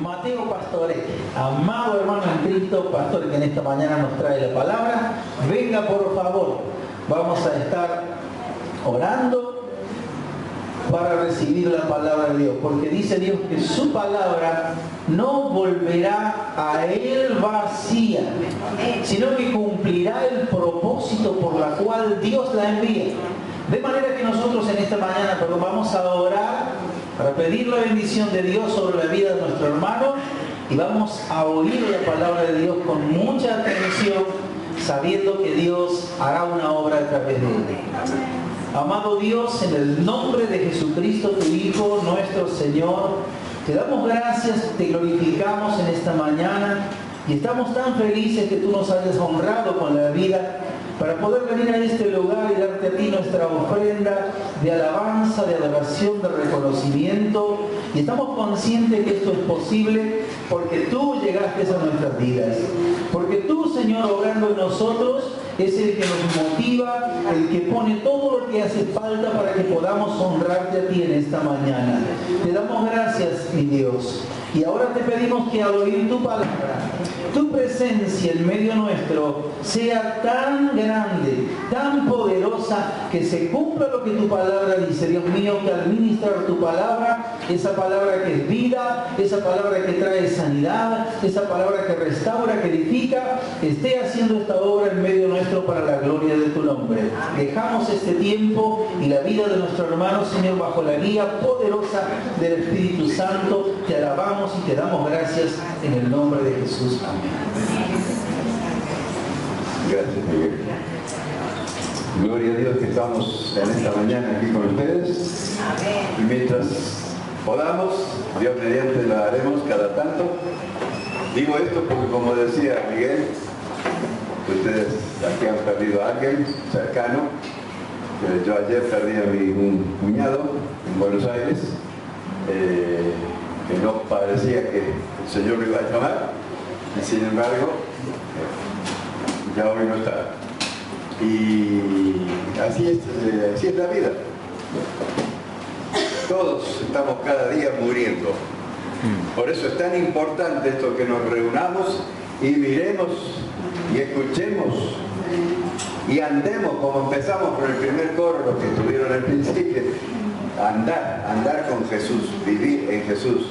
Mateo Pastore, amado hermano en Cristo, pastor que en esta mañana nos trae la palabra, venga por favor, vamos a estar orando para recibir la palabra de Dios, porque dice Dios que su palabra no volverá a él vacía, sino que cumplirá el propósito por la cual Dios la envía. De manera que nosotros en esta mañana vamos a orar para pedir la bendición de Dios sobre la vida de nuestro hermano y vamos a oír la palabra de Dios con mucha atención, sabiendo que Dios hará una obra a través de él. Amado Dios, en el nombre de Jesucristo, tu Hijo, nuestro Señor, te damos gracias, te glorificamos en esta mañana y estamos tan felices que tú nos hayas honrado con la vida para poder venir a este lugar y darte a ti nuestra ofrenda de alabanza, de adoración, de reconocimiento. Y estamos conscientes que esto es posible porque tú llegaste a nuestras vidas. Porque tú, Señor, obrando en nosotros, es el que nos motiva, el que pone todo lo que hace falta para que podamos honrarte a ti en esta mañana. Te damos gracias, mi Dios. Y ahora te pedimos que al oír tu palabra, tu presencia en medio nuestro sea tan grande, tan poderosa, que se cumpla lo que tu palabra dice. Dios mío, que al ministrar tu palabra, esa palabra que es vida, esa palabra que trae sanidad, esa palabra que restaura, que edifica, esté haciendo esta obra en medio nuestro para la gloria de tu nombre. Dejamos este tiempo y la vida de nuestro hermano, Señor, bajo la guía poderosa del Espíritu Santo. Te alabamos y te damos gracias en el nombre de Jesús. Amén. Gracias, Miguel. Gloria a Dios que estamos en esta mañana aquí con ustedes. Y mientras podamos, Dios mediante lo haremos cada tanto. Digo esto porque, como decía Miguel, ustedes aquí han perdido a alguien cercano. Yo ayer perdí a un cuñado en Buenos Aires. Que no parecía que el Señor lo iba a llamar, y sin embargo, ya hoy no está. Y así es la vida. Todos estamos cada día muriendo. Por eso es tan importante esto, que nos reunamos y miremos y escuchemos y andemos como empezamos con el primer coro, los que estuvieron al principio. Andar con Jesús, vivir en Jesús,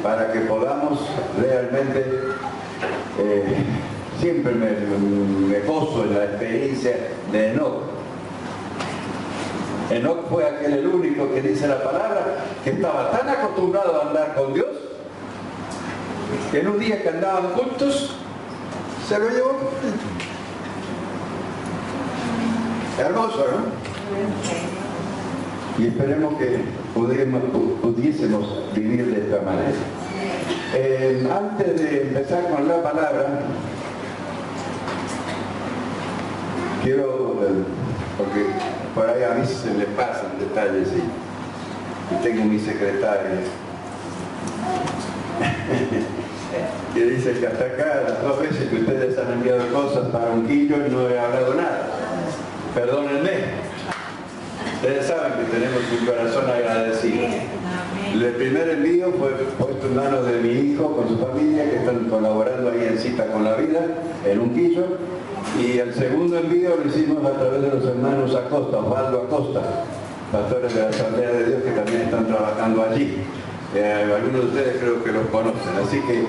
para que podamos realmente, siempre me gozo en la experiencia de Enoc. Enoc fue el único que dice la palabra, que estaba tan acostumbrado a andar con Dios, que en un día que andaban juntos, se lo llevó. Hermoso, ¿no? Y esperemos que pudiésemos vivir de esta manera. Antes de empezar con la palabra, quiero, porque por ahí a mí se me pasan detalles y tengo mi secretaria que dice que hasta acá, las 2 veces que ustedes han enviado cosas para 1 kilo, no he hablado nada. Perdónenme. Ustedes saben que tenemos un corazón agradecido. El primer envío fue puesto en manos de mi hijo con su familia, que están colaborando ahí en Cita con la Vida, en Unquillo. Y el segundo envío lo hicimos a través de los hermanos Acosta, Osvaldo Acosta, pastores de la Asamblea de Dios, que también están trabajando allí. Algunos de ustedes creo que los conocen, así que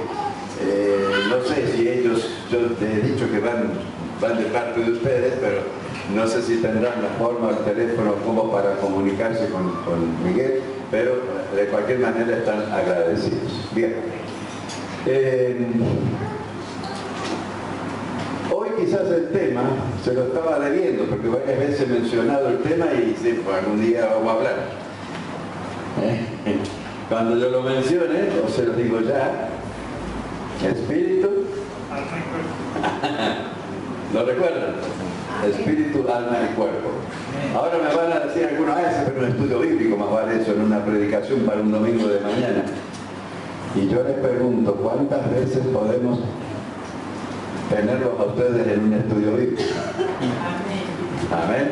no sé si ellos, yo les he dicho que van de parte de ustedes, pero no sé si tendrán la forma, el teléfono, como para comunicarse con Miguel, pero de cualquier manera están agradecidos. Bien. Hoy quizás el tema, se lo estaba debiendo, porque varias veces he mencionado el tema y sí, pues algún día vamos a hablar. Cuando yo lo mencione, o se lo digo ya, espíritu. ¿Lo recuerdan? Espíritu, alma y cuerpo. Ahora me van a decir algunos, ese pero un estudio bíblico, más vale eso en una predicación para un domingo de mañana. Y yo les pregunto, ¿cuántas veces podemos tenerlos a ustedes en un estudio bíblico? Amén.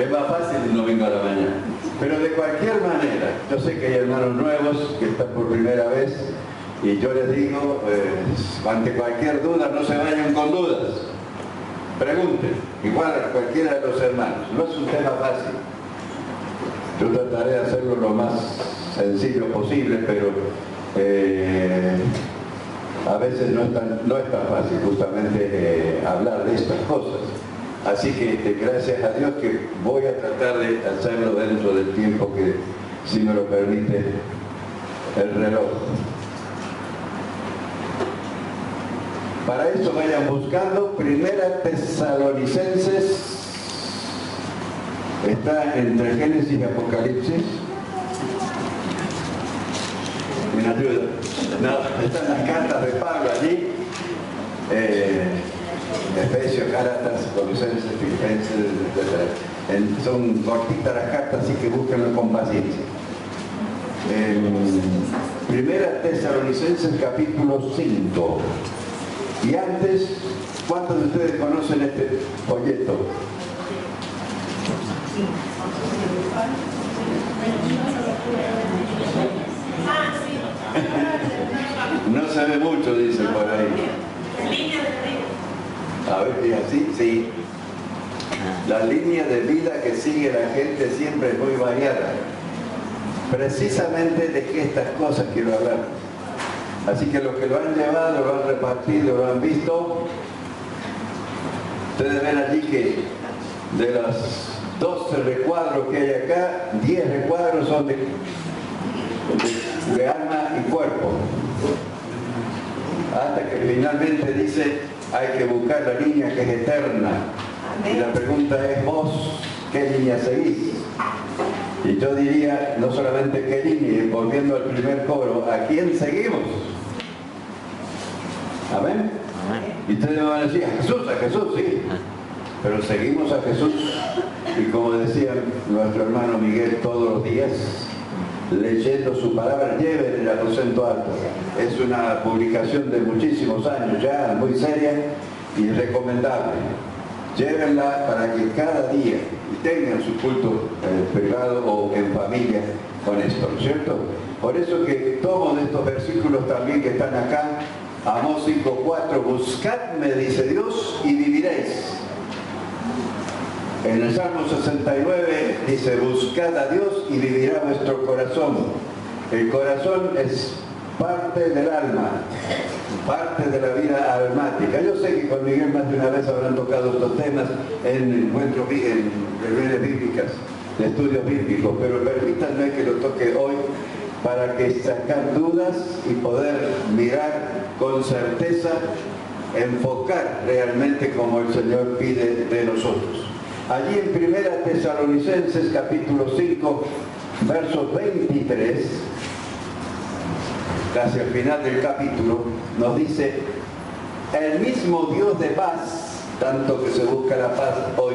Es más fácil un domingo a la mañana. Pero de cualquier manera, yo sé que hay hermanos nuevos que están por primera vez Y yo les digo, ante cualquier duda, no se vayan con dudas. Pregunten, igual a cualquiera de los hermanos. No es un tema fácil. Yo trataré de hacerlo lo más sencillo posible, pero a veces no es tan fácil justamente hablar de estas cosas. Así que gracias a Dios que voy a tratar de hacerlo dentro del tiempo que, si me lo permite, el reloj. Para eso vayan buscando Primera Tesalonicenses, está entre Génesis y Apocalipsis. ¿Me ayuda? No, están las cartas de Pablo allí, Efesios, Gálatas, Colosenses, Filipenses, etc. Son cortitas las cartas, así que búsquenlo con paciencia. Primera Tesalonicenses capítulo 5. Y antes, ¿cuántos de ustedes conocen este folleto? No se ve mucho, dice por ahí. A ver, ¿y así? Sí. La línea de vida que sigue la gente siempre es muy variada. Precisamente de estas cosas quiero hablar. Así que los que lo han llevado, lo han repartido, lo han visto, ustedes ven allí que de los 12 recuadros que hay acá, 10 recuadros son de alma y cuerpo. Hasta que finalmente dice, hay que buscar la línea que es eterna. Y la pregunta es, ¿vos qué línea seguís? Y yo diría, no solamente qué línea, y volviendo al primer coro, ¿a quién seguimos? ¿Amén? Y ustedes me van a decir, a Jesús, sí. Pero seguimos a Jesús. Y como decía nuestro hermano Miguel todos los días, leyendo su palabra, lleven el aposento alto. Es una publicación de muchísimos años ya, muy seria y recomendable. Llévenla para que cada día tengan su culto privado o en familia con esto, ¿no es cierto? Por eso que tomo de estos versículos también que están acá, Amós 5:4, buscadme, dice Dios, y viviréis. En el Salmo 69 dice, buscad a Dios y vivirá vuestro corazón. El corazón es parte del alma, parte de la vida almática. Yo sé que con Miguel más de una vez habrán tocado estos temas en encuentros, en reuniones bíblicas, de estudios bíblicos, pero permítanme que lo toque hoy para que sacar dudas y poder mirar con certeza, enfocar realmente como el Señor pide de nosotros. Allí en Primera Tesalonicenses capítulo 5, versos 23, casi al final del capítulo, nos dice, el mismo Dios de paz, tanto que se busca la paz hoy,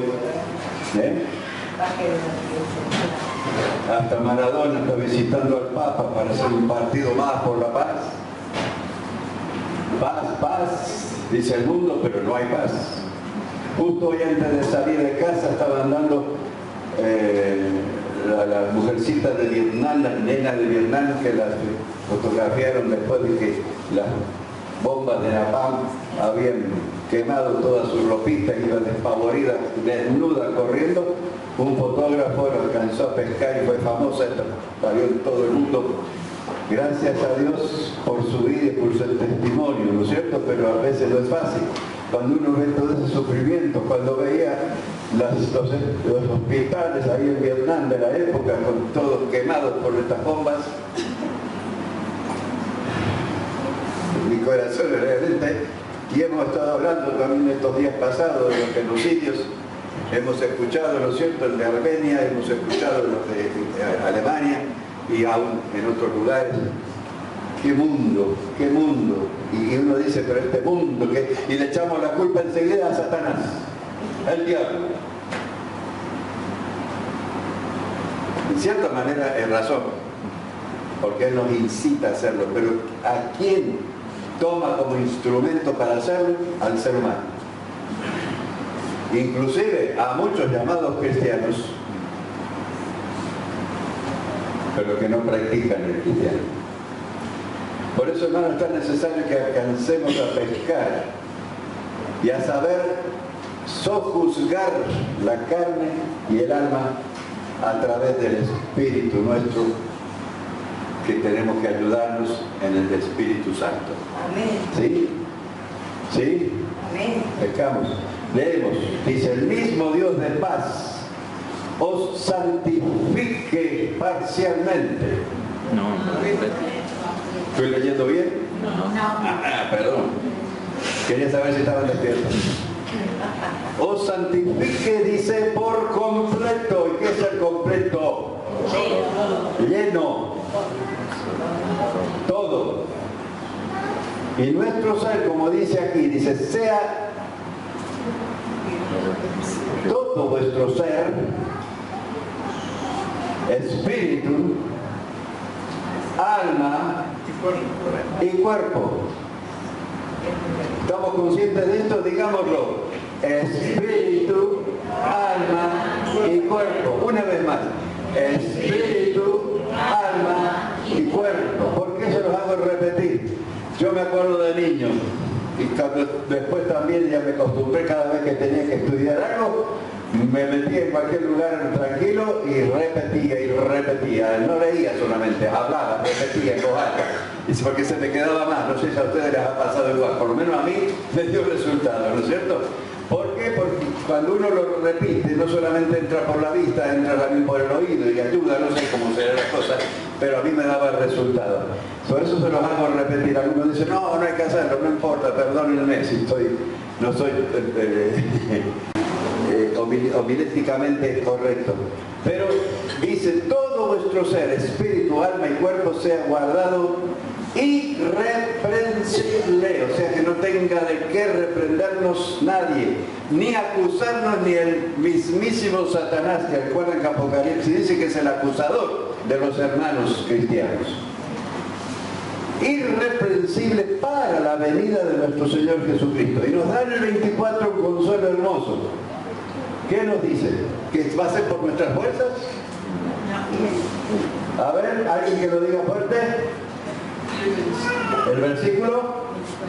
hasta Maradona está visitando al Papa para hacer un partido más por la paz. Paz, paz, dice el mundo, pero no hay paz. Justo hoy antes de salir de casa estaban dando las mujercitas de Vietnam, las nenas de Vietnam que las fotografiaron después de que las bombas de Napalm habían quemado toda su ropita, iba despavorida, desnuda, corriendo. Un fotógrafo lo alcanzó a pescar y fue famosa, salió en todo el mundo. Gracias a Dios por su vida y por su testimonio, ¿no es cierto? Pero a veces no es fácil. Cuando uno ve todo ese sufrimiento, cuando veía los hospitales ahí en Vietnam de la época, con todos quemados por estas bombas, mi corazón realmente, y hemos estado hablando también estos días pasados de los genocidios, hemos escuchado, ¿no es cierto?, el de Armenia, hemos escuchado los de Alemania y aún en otros lugares. ¡Qué mundo! ¡Qué mundo! Y uno dice, pero este mundo, ¿qué? Y le echamos la culpa enseguida a Satanás, al diablo. En cierta manera es razón, porque él nos incita a hacerlo, pero ¿a quién toma como instrumento para hacerlo? Al ser humano. Inclusive a muchos llamados cristianos, pero que no practican el cristiano. Por eso, hermano, es tan necesario que alcancemos a pescar y a saber sojuzgar la carne y el alma a través del Espíritu nuestro, que tenemos que ayudarnos en el Espíritu Santo. Amén. ¿Sí? ¿Sí? Amén. Pescamos. Leemos. Dice, el mismo Dios de paz os santifique parcialmente. No, ¿Estoy leyendo bien? Perdón. Quería saber si estaban despiertos. Os santifique, dice, por completo. ¿Y qué es el completo? Lleno. Todo. Y nuestro ser, como dice aquí, dice, sea todo vuestro ser, espíritu, alma y cuerpo. ¿Estamos conscientes de esto? Digámoslo. Espíritu, alma y cuerpo. Una vez más. Espíritu, alma y cuerpo. ¿Por qué se los hago repetir? Yo me acuerdo de niño y después también ya me acostumbré cada vez que tenía que estudiar algo, me metía en cualquier lugar tranquilo y repetía. No leía solamente, hablaba, repetía en voz alta. Y porque se me quedaba más, no sé si a ustedes les ha pasado igual, por lo menos a mí me dio resultado, ¿no es cierto? ¿Por qué? Porque cuando uno lo repite, no solamente entra por la vista, entra también por el oído y ayuda, no sé cómo será la cosa, pero a mí me daba el resultado. Por eso se los hago repetir. Algunos dicen, no hay que hacerlo, no importa, perdónenme si no soy homiléticamente correcto. Pero dice, todo vuestro ser, espíritu, alma y cuerpo sea guardado irreprensible, o sea que no tenga de qué reprendernos nadie, ni acusarnos ni el mismísimo Satanás, que recuerden que Apocalipsis dice que es el acusador de los hermanos cristianos. Irreprensible para la venida de nuestro Señor Jesucristo. Y nos da en el 24 un consuelo hermoso. ¿Qué nos dice? ¿Que va a ser por nuestras fuerzas? A ver, alguien que lo diga fuerte. El versículo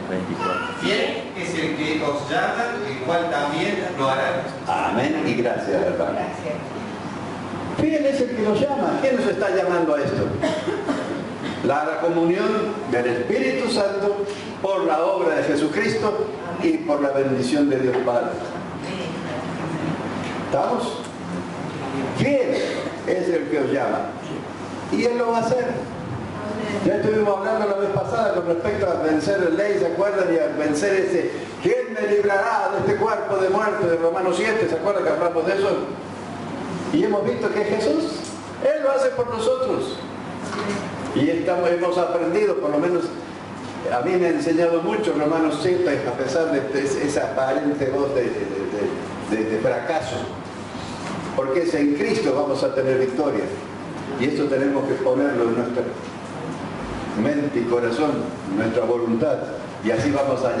24. Fiel es el que os llama, el cual también lo hará. Amén y gracias, hermano. Fiel es el que nos llama. ¿Quién nos está llamando a esto? La comunión del Espíritu Santo por la obra de Jesucristo y por la bendición de Dios Padre. ¿Estamos? Fiel es el que os llama. Y Él lo va a hacer. Ya estuvimos hablando la vez pasada con respecto a vencer la ley, ¿se acuerdan? Y a vencer ese, ¿quién me librará de este cuerpo de muerte de Romanos 7? ¿Se acuerdan que hablamos de eso? Y hemos visto que Jesús, Él lo hace por nosotros. Y hemos aprendido, por lo menos a mí me ha enseñado mucho Romanos 7, a pesar de esa aparente voz de fracaso. Porque es en Cristo vamos a tener victoria. Y eso tenemos que ponerlo en nuestra mente y corazón, nuestra voluntad. Y así vamos a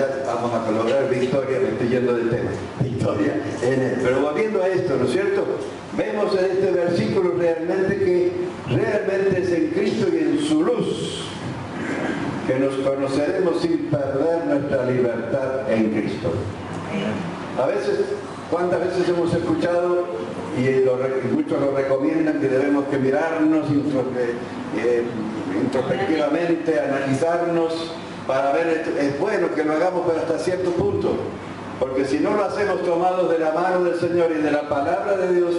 lograr victoria. Me estoy yendo del tema. Victoria en Él. Pero volviendo a esto, ¿no es cierto? Vemos en este versículo realmente que realmente es en Cristo y en su luz que nos conoceremos sin perder nuestra libertad en Cristo. A veces, ¿cuántas veces hemos escuchado y muchos lo recomiendan que debemos que mirarnos introspectivamente, analizarnos para ver, es bueno que lo hagamos pero hasta cierto punto, porque si no lo hacemos tomados de la mano del Señor y de la palabra de Dios,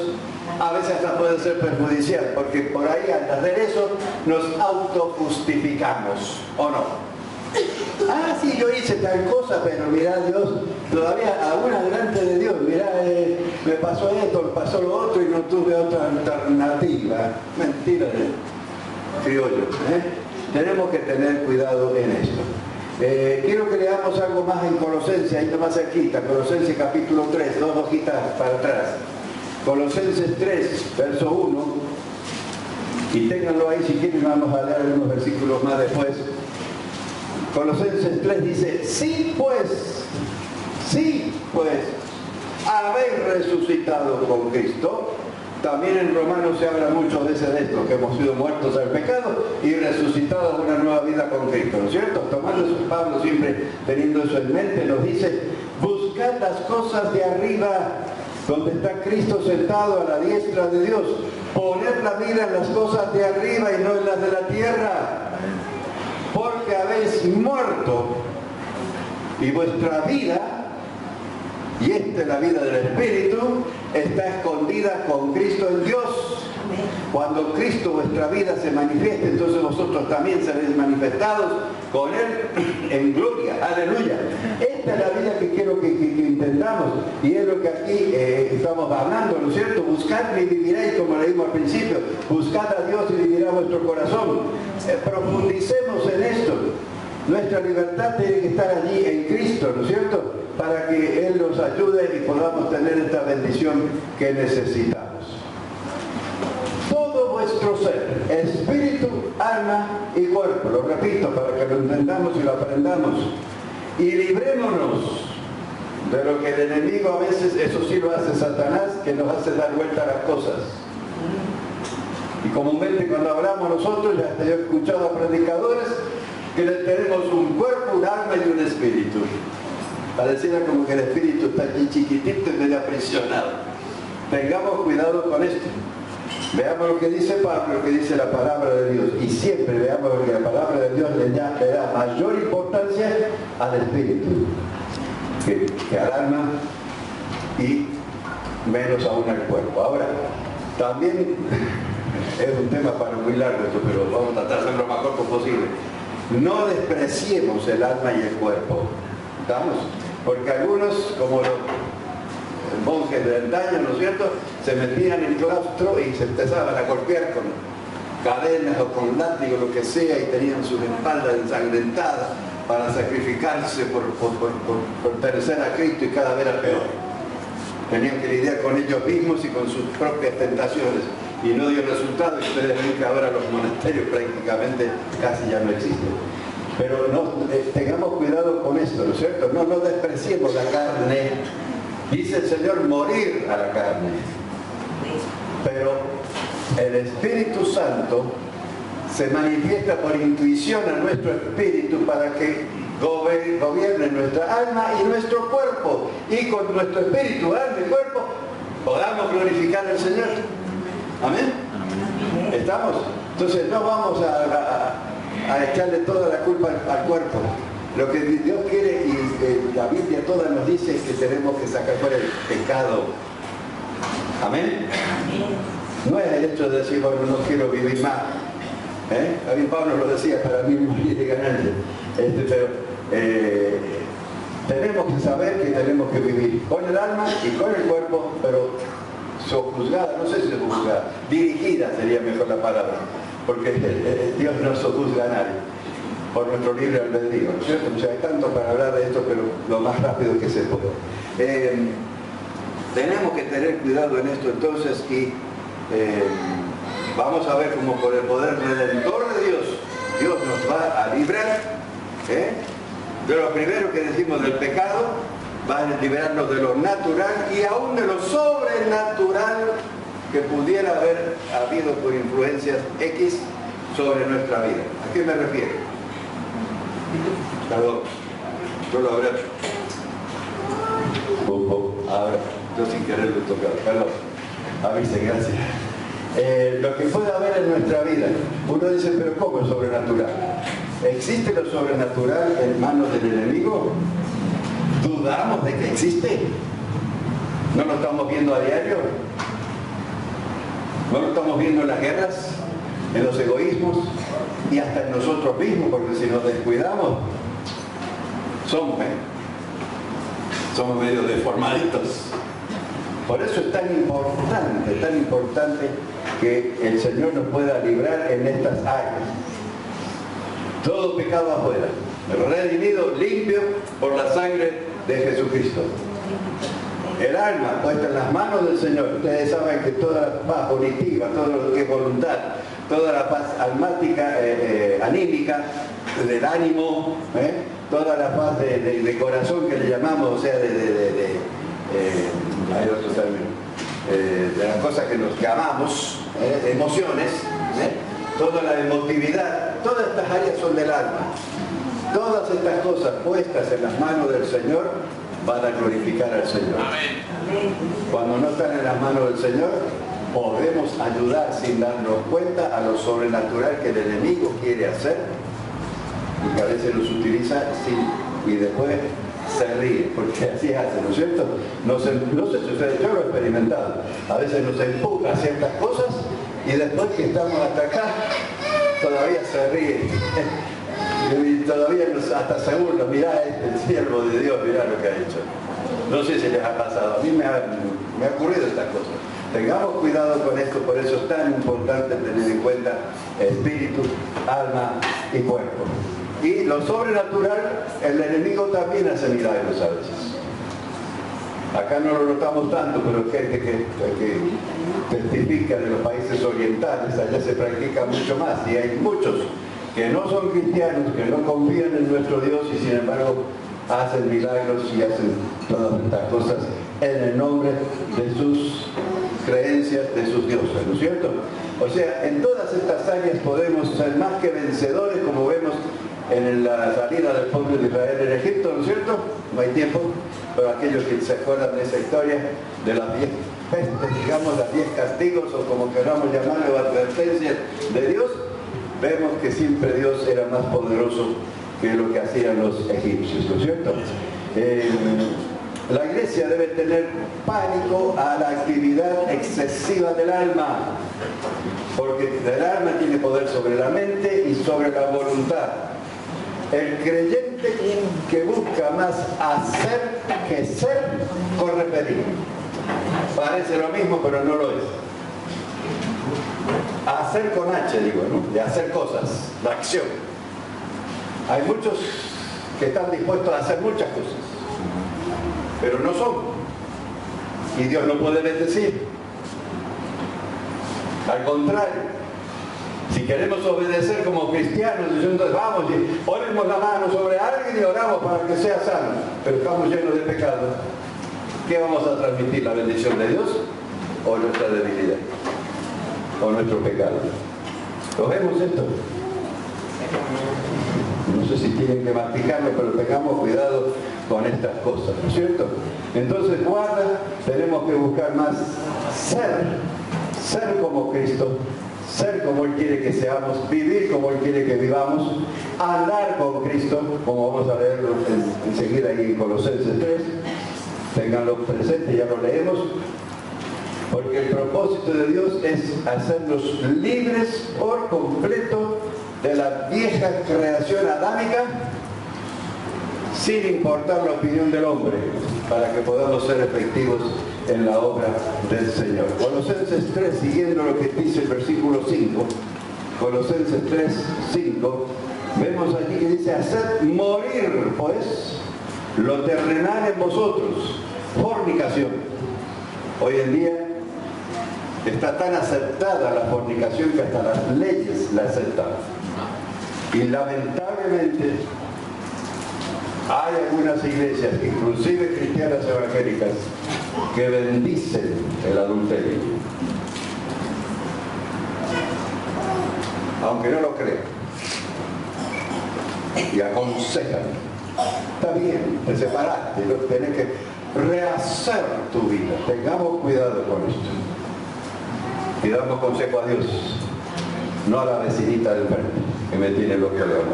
a veces hasta puede ser perjudicial, porque por ahí al hacer eso nos autojustificamos, ¿o no? Ah, sí, yo hice tal cosa, pero mirá Dios, todavía aún delante de Dios, mirá, me pasó esto, me pasó lo otro y no tuve otra alternativa. Mentira de criollo. Tenemos que tener cuidado en esto. Quiero que leamos algo más en Colosenses, ahí nomás cerquita, Colosenses capítulo 3, 2 hojitas para atrás. Colosenses 3, verso 1, y ténganlo ahí si quieren, vamos a leer algunos versículos más después. Colosenses 3 dice, sí pues, habéis resucitado con Cristo, También en Romanos se habla muchas veces de esto, que hemos sido muertos al pecado y resucitados a una nueva vida con Cristo, ¿no es cierto? Tomando eso, Pablo siempre teniendo eso en mente, nos dice, buscad las cosas de arriba, donde está Cristo sentado a la diestra de Dios. Poned la mira en las cosas de arriba y no en las de la tierra, porque habéis muerto y vuestra vida, y esta es la vida del Espíritu, está escondida con Cristo en Dios. Cuando Cristo, vuestra vida, se manifieste, entonces vosotros también seréis manifestados con Él en gloria. Aleluya. Esta es la vida que quiero que entendamos, y es lo que aquí estamos hablando, ¿no es cierto? Buscadme y viviréis, como leímos al principio. Buscad a Dios y vivirá vuestro corazón. Profundicemos en esto. Nuestra libertad tiene que estar allí en Cristo, ¿no es cierto? Para que Él nos ayude y podamos tener esta bendición que necesitamos. Todo vuestro ser, espíritu, alma y cuerpo, lo repito para que lo entendamos y lo aprendamos, y librémonos de lo que el enemigo a veces, eso sí lo hace Satanás, que nos hace dar vuelta a las cosas. Y comúnmente cuando hablamos nosotros, ya hasta yo he escuchado a predicadores que tenemos un cuerpo, un alma y un espíritu. Pareciera como que el espíritu está aquí chiquitito y medio aprisionado. Tengamos cuidado con esto. Veamos lo que dice Pablo, lo que dice la palabra de Dios. Y siempre veamos lo que la palabra de Dios le da mayor importancia al espíritu que al alma y menos aún al cuerpo. Ahora, también es un tema para muy largo esto, pero vamos a tratar de hacerlo lo más corto posible. No despreciemos el alma y el cuerpo. ¿Estamos? Porque algunos, como los monjes de antaño, ¿no es cierto?, se metían en claustro y se empezaban a golpear con cadenas o con látigo, lo que sea, y tenían sus espaldas ensangrentadas para sacrificarse por pertenecer a Cristo, y cada vez era peor. Tenían que lidiar con ellos mismos y con sus propias tentaciones, y no dio resultado, y ustedes ven que ahora los monasterios prácticamente casi ya no existen. Pero tengamos cuidado con esto, ¿no es cierto? No despreciemos la carne. Dice el Señor, morir a la carne. Pero el Espíritu Santo se manifiesta por intuición a nuestro espíritu para que gobierne nuestra alma y nuestro cuerpo. Y con nuestro espíritu, alma y cuerpo podamos glorificar al Señor. ¿Amén? ¿Estamos? Entonces no vamos a echarle toda la culpa al cuerpo. Lo que Dios quiere, y la Biblia toda nos dice, es que tenemos que sacar fuera el pecado. ¿Amén? No es el hecho de decir, bueno, no quiero vivir más. También Pablo lo decía, para mí morir es ganancia. Pero tenemos que saber que tenemos que vivir con el alma y con el cuerpo, pero sojuzgada, no sé si sojuzgada, dirigida sería mejor la palabra, porque Dios no sojuzga a nadie por nuestro libre albedrío, ¿no es cierto? O sea, hay tanto para hablar de esto, pero lo más rápido que se pueda. Tenemos que tener cuidado en esto entonces, y vamos a ver cómo por el poder redentor de Dios, Dios nos va a librar de lo primero que decimos del pecado, va a liberarnos de lo natural y aún de lo sobrenatural que pudiera haber habido por influencias X sobre nuestra vida. ¿A qué me refiero? Perdón, yo lo habré hecho. Ahora, yo sin querer lo he tocado, perdón. Avise, gracias. Lo que puede haber en nuestra vida, uno dice, pero ¿cómo es sobrenatural? ¿Existe lo sobrenatural en manos del enemigo? ¿Dudamos de que existe? ¿No lo estamos viendo a diario? ¿No lo estamos viendo en las guerras, en los egoísmos y hasta en nosotros mismos? Porque si nos descuidamos, somos medio deformaditos. Por eso es tan importante que el Señor nos pueda librar en estas áreas. Todo pecado afuera, redimido, limpio por la sangre de Jesucristo. El alma puesta en las manos del Señor. Ustedes saben que toda la paz volitiva, todo lo que es voluntad, toda la paz almática, anímica, del ánimo, toda la paz de corazón que le llamamos, o sea, hay otro término, de las cosas que nos llamamos emociones, toda la emotividad, todas estas áreas son del alma. Todas estas cosas puestas en las manos del Señor van a glorificar al Señor. Cuando no están en las manos del Señor, podemos ayudar sin darnos cuenta a lo sobrenatural que el enemigo quiere hacer y que a veces los utiliza y después se ríe, porque así hace, ¿no es cierto? No sé si ustedes, yo lo he experimentado, a veces nos empuja a ciertas cosas y después que estamos hasta acá todavía se ríe y todavía hasta se burla, mirá el siervo de Dios, mirá lo que ha hecho. No sé si les ha pasado, a mí me ha ocurrido estas cosas. Tengamos cuidado con esto, por eso es tan importante tener en cuenta espíritu, alma y cuerpo. Y lo sobrenatural, el enemigo también hace milagros a veces. Acá no lo notamos tanto, pero gente que testifica de los países orientales, allá se practica mucho más. Y hay muchos que no son cristianos, que no confían en nuestro Dios y sin embargo hacen milagros y hacen todas estas cosas en el nombre de sus creencias, de sus dioses, ¿no es cierto? O sea, en todas estas áreas podemos ser más que vencedores, como vemos en la salida del pueblo de Israel en Egipto, ¿no es cierto? No hay tiempo, pero aquellos que se acuerdan de esa historia, de las 10 pestes, digamos, las 10 castigos, o como queramos llamarlo, advertencias de Dios, vemos que siempre Dios era más poderoso que lo que hacían los egipcios, ¿no es cierto? La iglesia debe tener pánico a la actividad excesiva del alma, porque el alma tiene poder sobre la mente y sobre la voluntad. El creyente que busca más hacer que ser, corre peligro. Parece lo mismo, pero no lo es. Hacer con H, digo, ¿no? De hacer cosas, la acción. Hay muchos que están dispuestos a hacer muchas cosas, pero no son. Y Dios no puede bendecir. Al contrario, si queremos obedecer como cristianos, entonces vamos y ponemos la mano sobre alguien y oramos para que sea sano, pero estamos llenos de pecado, ¿qué vamos a transmitir? ¿La bendición de Dios o nuestra debilidad? ¿O nuestro pecado? ¿Lo vemos esto? No sé si tienen que masticarlo, pero tengamos cuidado con estas cosas, ¿no es cierto? Entonces, guarda, tenemos que buscar más ser como Cristo, ser como Él quiere que seamos, vivir como Él quiere que vivamos, andar con Cristo, como vamos a leerlo enseguida ahí en Colosenses 3, tenganlo presente, ya lo leemos, porque el propósito de Dios es hacernos libres por completo de la vieja creación adámica, sin importar la opinión del hombre, para que podamos ser efectivos en la obra del Señor. Colosenses 3, siguiendo lo que dice el versículo 5, Colosenses 3, 5, vemos allí que dice: haced morir, pues, lo terrenal en vosotros, fornicación. Hoy en día está tan aceptada la fornicación que hasta las leyes la aceptan. Y lamentablemente hay algunas iglesias, inclusive cristianas evangélicas, que bendicen el adulterio, aunque no lo crean, y aconsejan: está bien, te separaste, tenés que rehacer tu vida. Tengamos cuidado con esto y damos consejo a Dios, no a la vecinita del frente que me tiene bloqueado.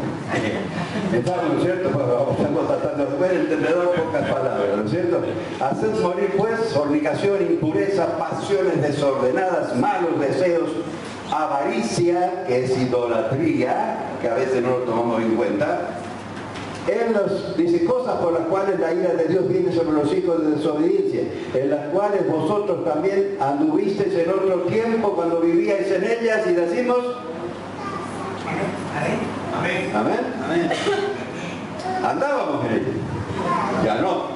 Estamos, ¿no es cierto? Estamos tratando de ver entendedor pocas palabras, ¿no es cierto? Haced morir pues fornicación, impureza, pasiones desordenadas, malos deseos, avaricia, que es idolatría, que a veces no lo tomamos en cuenta. Él nos dice cosas por las cuales la ira de Dios viene sobre los hijos de desobediencia, en las cuales vosotros también anduvisteis en otro tiempo cuando vivíais en ellas, y decimos: amén. Amén. Amén. Andábamos en ellas. Ya no.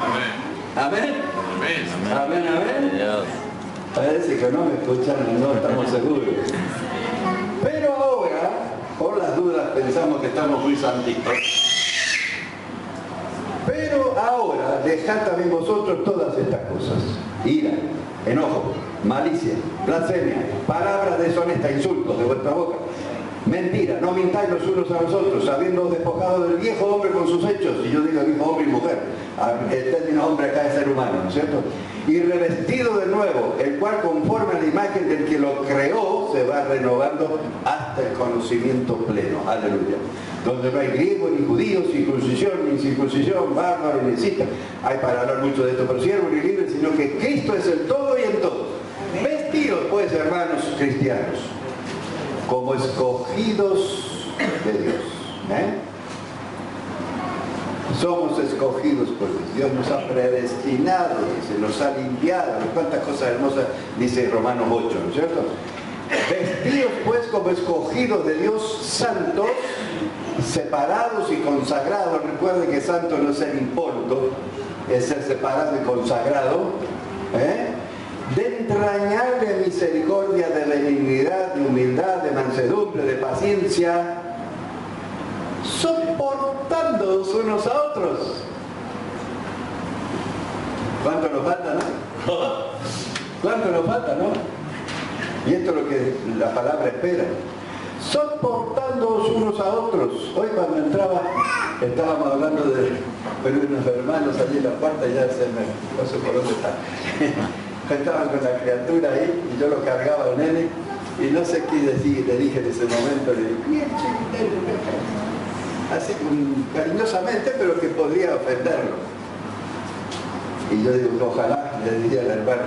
Amén. Amén. Amén. Amén. Parece que no me escuchan, no estamos seguros. Pero ahora, por las dudas, pensamos que estamos muy santitos. Pero ahora dejad también vosotros todas estas cosas: ira, enojo, malicia, blasfemia, palabras deshonestas, insultos de vuestra boca. Mentira, no mintáis los unos a los otros, habiendo despojado del viejo hombre con sus hechos, y yo digo viejo hombre y mujer, el término hombre acá es ser humano, ¿no es cierto? Y revestido de nuevo, el cual conforme a la imagen del que lo creó, se va renovando hasta el conocimiento pleno, aleluya. Donde no hay griego ni judío, circuncisión ni incircuncisión, bárbaro ni cita. Hay para hablar mucho de esto, pero siervo ni libre, sino que Cristo es el todo y en todo. Vestidos pues, hermanos cristianos, como escogidos de Dios. Somos escogidos por Dios. Dios nos ha predestinado, se nos ha limpiado. Cuántas cosas hermosas dice Romanos 8, ¿no es cierto? Vestidos pues como escogidos de Dios, santos, separados y consagrados. Recuerden que santo no es ser impoluto, es ser separado y consagrado. De entrañable misericordia, de benignidad, de humildad, de mansedumbre, de paciencia, soportándoos unos a otros. ¿Cuánto nos falta, no? ¿Cuánto nos falta, no? Y esto es lo que la palabra espera. Soportándoos unos a otros. Hoy cuando entraba, estábamos hablando de unos hermanos allí en la puerta, ya se me... no sé por dónde está. Estaban con la criatura ahí y yo lo cargaba al nene y no sé qué decir, le dije en ese momento, le dije, así cariñosamente, pero que podría ofenderlo. Y yo digo, ojalá, le diría al hermano,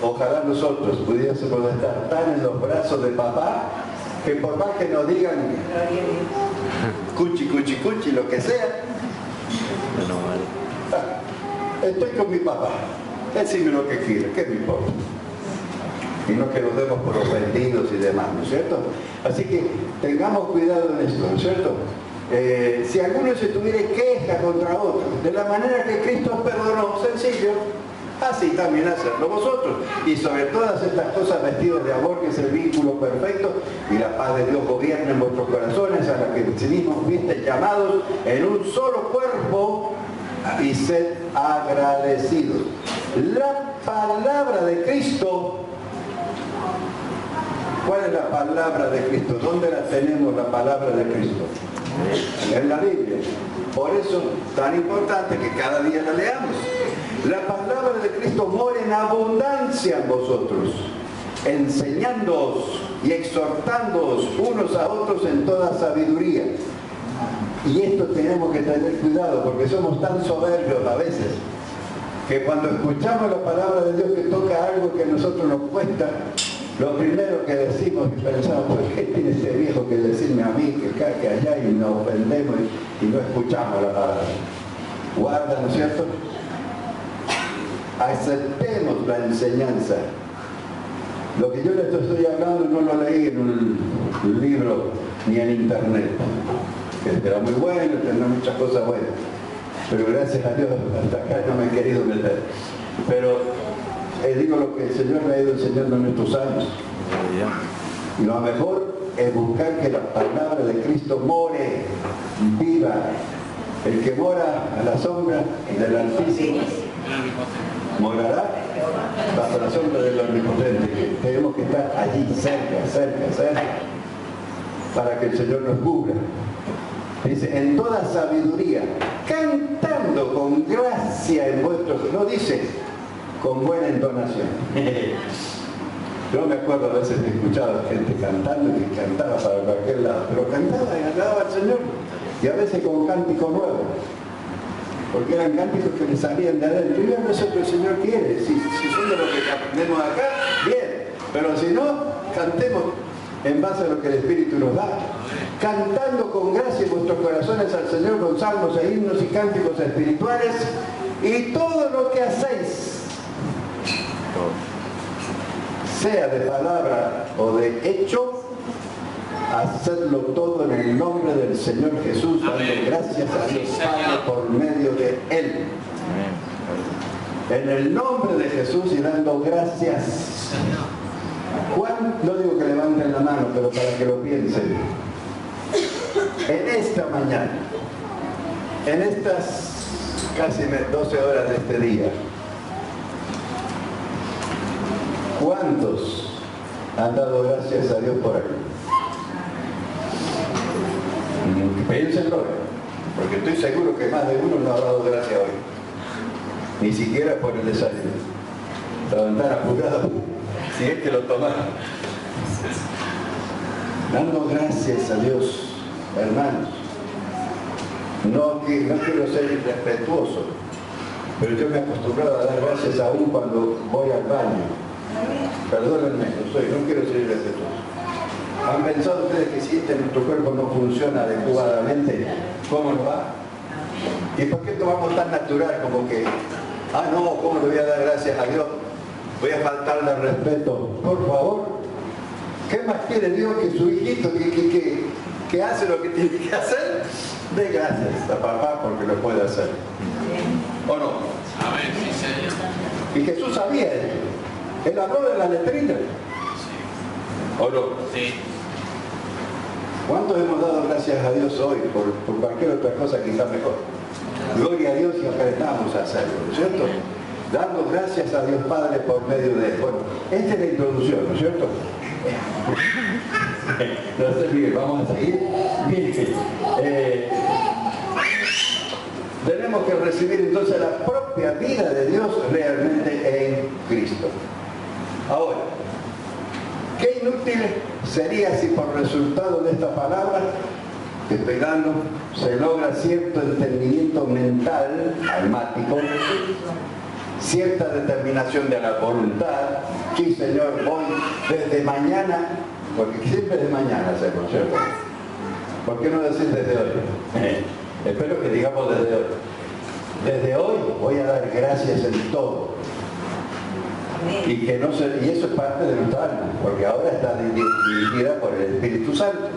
ojalá nosotros pudiésemos estar tan en los brazos de papá que por más que nos digan cuchi, cuchi, cuchi, lo que sea, estoy con mi papá. Decime lo que quiere, ¿qué me importa? Y no que nos demos por ofendidos y demás, ¿no es cierto? Así que tengamos cuidado en esto, ¿no es cierto? Si alguno se tuviera queja contra otro, de la manera que Cristo os perdonó, sencillo, así también hacerlo vosotros. Y sobre todas estas cosas vestidos de amor, que es el vínculo perfecto, y la paz de Dios gobierna en vuestros corazones, a la que sí mismos fuisteis llamados en un solo cuerpo, y sed agradecidos. La palabra de Cristo, ¿cuál es la palabra de Cristo? ¿Dónde la tenemos, la palabra de Cristo? En la Biblia. Por eso tan importante que cada día la leamos. La palabra de Cristo mora en abundancia en vosotros, enseñándoos y exhortándoos unos a otros en toda sabiduría. Y esto tenemos que tener cuidado, porque somos tan soberbios a veces, que cuando escuchamos la palabra de Dios que toca algo que a nosotros nos cuesta, lo primero que decimos y pensamos, ¿por qué tiene ese viejo que decirme a mí que acá, que allá, y nos ofendemos y no escuchamos la palabra? Guarda, ¿no es cierto? Aceptemos la enseñanza. Lo que yo les estoy hablando no lo leí en un libro ni en internet, que era muy bueno, tendrá muchas cosas buenas, pero gracias a Dios hasta acá no me he querido meter. Pero digo lo que el Señor me ha ido enseñando en estos años. Y lo mejor es buscar que la palabra de Cristo more, viva. El que mora a la sombra del Altísimo morará bajo la sombra del Omnipotente. Tenemos que estar allí cerca, cerca, cerca, para que el Señor nos cubra. Dice, en toda sabiduría, cantando con gracia en vuestros... No dice, con buena entonación. Yo me acuerdo a veces de escuchar gente cantando y que cantaba para cualquier lado, pero cantaba y alababa al Señor. Y a veces con cántico nuevo, porque eran cánticos que le salían de adentro. Y no sé lo que el Señor quiere. Si son de lo que aprendemos acá, bien. Pero si no, cantemos en base a lo que el Espíritu nos da. Cantando con gracia en vuestros corazones al Señor con salmos e himnos y cánticos espirituales, y todo lo que hacéis, sea de palabra o de hecho, hacedlo todo en el nombre del Señor Jesús, dando gracias a Dios Padre por medio de Él. En el nombre de Jesús y dando gracias. No digo que levanten la mano, pero para que lo piensen. En esta mañana, en estas casi 12 horas de este día, ¿Cuántos han dado gracias a Dios por algo? Piénsenlo, porque estoy seguro que más de uno no ha dado gracias hoy. Ni siquiera por el desayuno. La ventana apurada, si es que lo tomaron. Dando gracias a Dios, hermanos. No quiero ser irrespetuoso, pero yo me he acostumbrado a dar gracias aún cuando voy al baño. Perdónenme, no quiero ser irrespetuoso. ¿Han pensado ustedes que si nuestro cuerpo no funciona adecuadamente, cómo nos va? ¿Y por qué tomamos tan natural como que, no, ¿cómo le voy a dar gracias a Dios? Voy a faltarle al respeto. Por favor, ¿qué más quiere Dios que su hijito que hace lo que tiene que hacer? De gracias a papá porque lo puede hacer. ¿O no? Amén, sí, Señor. Y Jesús sabía eso. Él habló de la letrina. ¿O no? Sí. ¿Cuántos hemos dado gracias a Dios hoy por cualquier otra cosa quizá mejor? Gloria a Dios y aprendamos a hacerlo, ¿no es cierto? Dando gracias a Dios Padre por medio de él. Bueno, esta es la introducción, ¿no es cierto? No sé, Miguel, vamos a seguir. Bien, tenemos que recibir entonces la propia vida de Dios realmente en Cristo. Ahora, qué inútil sería si por resultado de esta palabra que estoy dando se logra cierto entendimiento mental, almático, cierta determinación de la voluntad. Sí, Señor, voy desde mañana, porque siempre de mañana hacemos, ¿cierto? ¿Por qué no decir desde hoy? Espero que digamos desde hoy. Desde hoy voy a dar gracias en todo. Y eso es parte de nuestra alma, porque ahora está dirigida por el Espíritu Santo,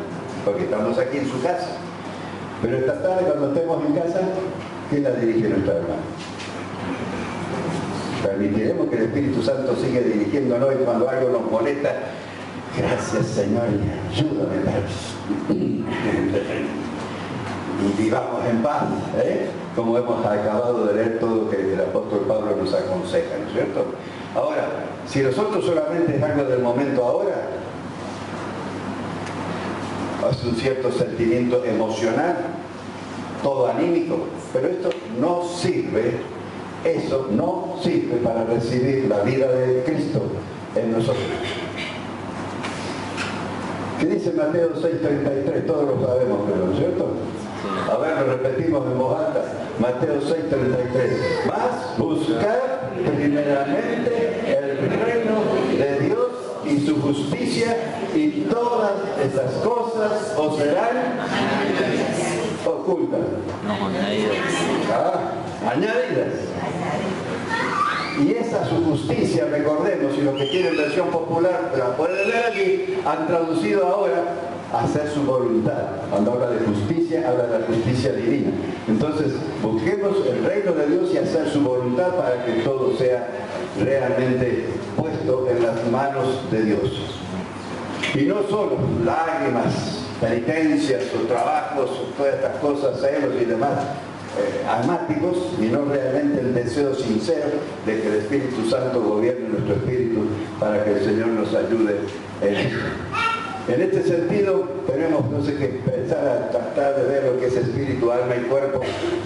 porque estamos aquí en su casa. Pero esta tarde, cuando estemos en casa, ¿quién la dirige nuestra alma? Permitiremos que el Espíritu Santo siga dirigiéndonos y cuando algo nos molesta, gracias Señor, y ayúdame, y vivamos en paz, como hemos acabado de leer todo lo que el apóstol Pablo nos aconseja, ¿no es cierto? Ahora, si nosotros solamente es algo del momento ahora, es un cierto sentimiento emocional, todo anímico, pero esto no sirve, eso no sirve para recibir la vida de Cristo en nosotros. ¿Qué dice Mateo 6:33? Todos lo sabemos, pero ¿no es cierto? A ver, lo repetimos en voz alta. Mateo 6:33. Mas buscar primeramente el reino de Dios y su justicia, y todas esas cosas os serán ocultas. Añadidas. Y esa su justicia, recordemos, y lo que tiene en versión popular, la pueden leer aquí, han traducido ahora hacer su voluntad. Cuando habla de justicia, habla de la justicia divina. Entonces, busquemos el reino de Dios y hacer su voluntad para que todo sea realmente puesto en las manos de Dios. Y no solo lágrimas, penitencias o trabajos, o todas estas cosas, celos y demás, almáticos, y no realmente el deseo sincero de que el Espíritu Santo gobierne nuestro espíritu para que el Señor nos ayude en eso. En este sentido, tenemos que empezar a tratar de ver lo que es espíritu, alma y cuerpo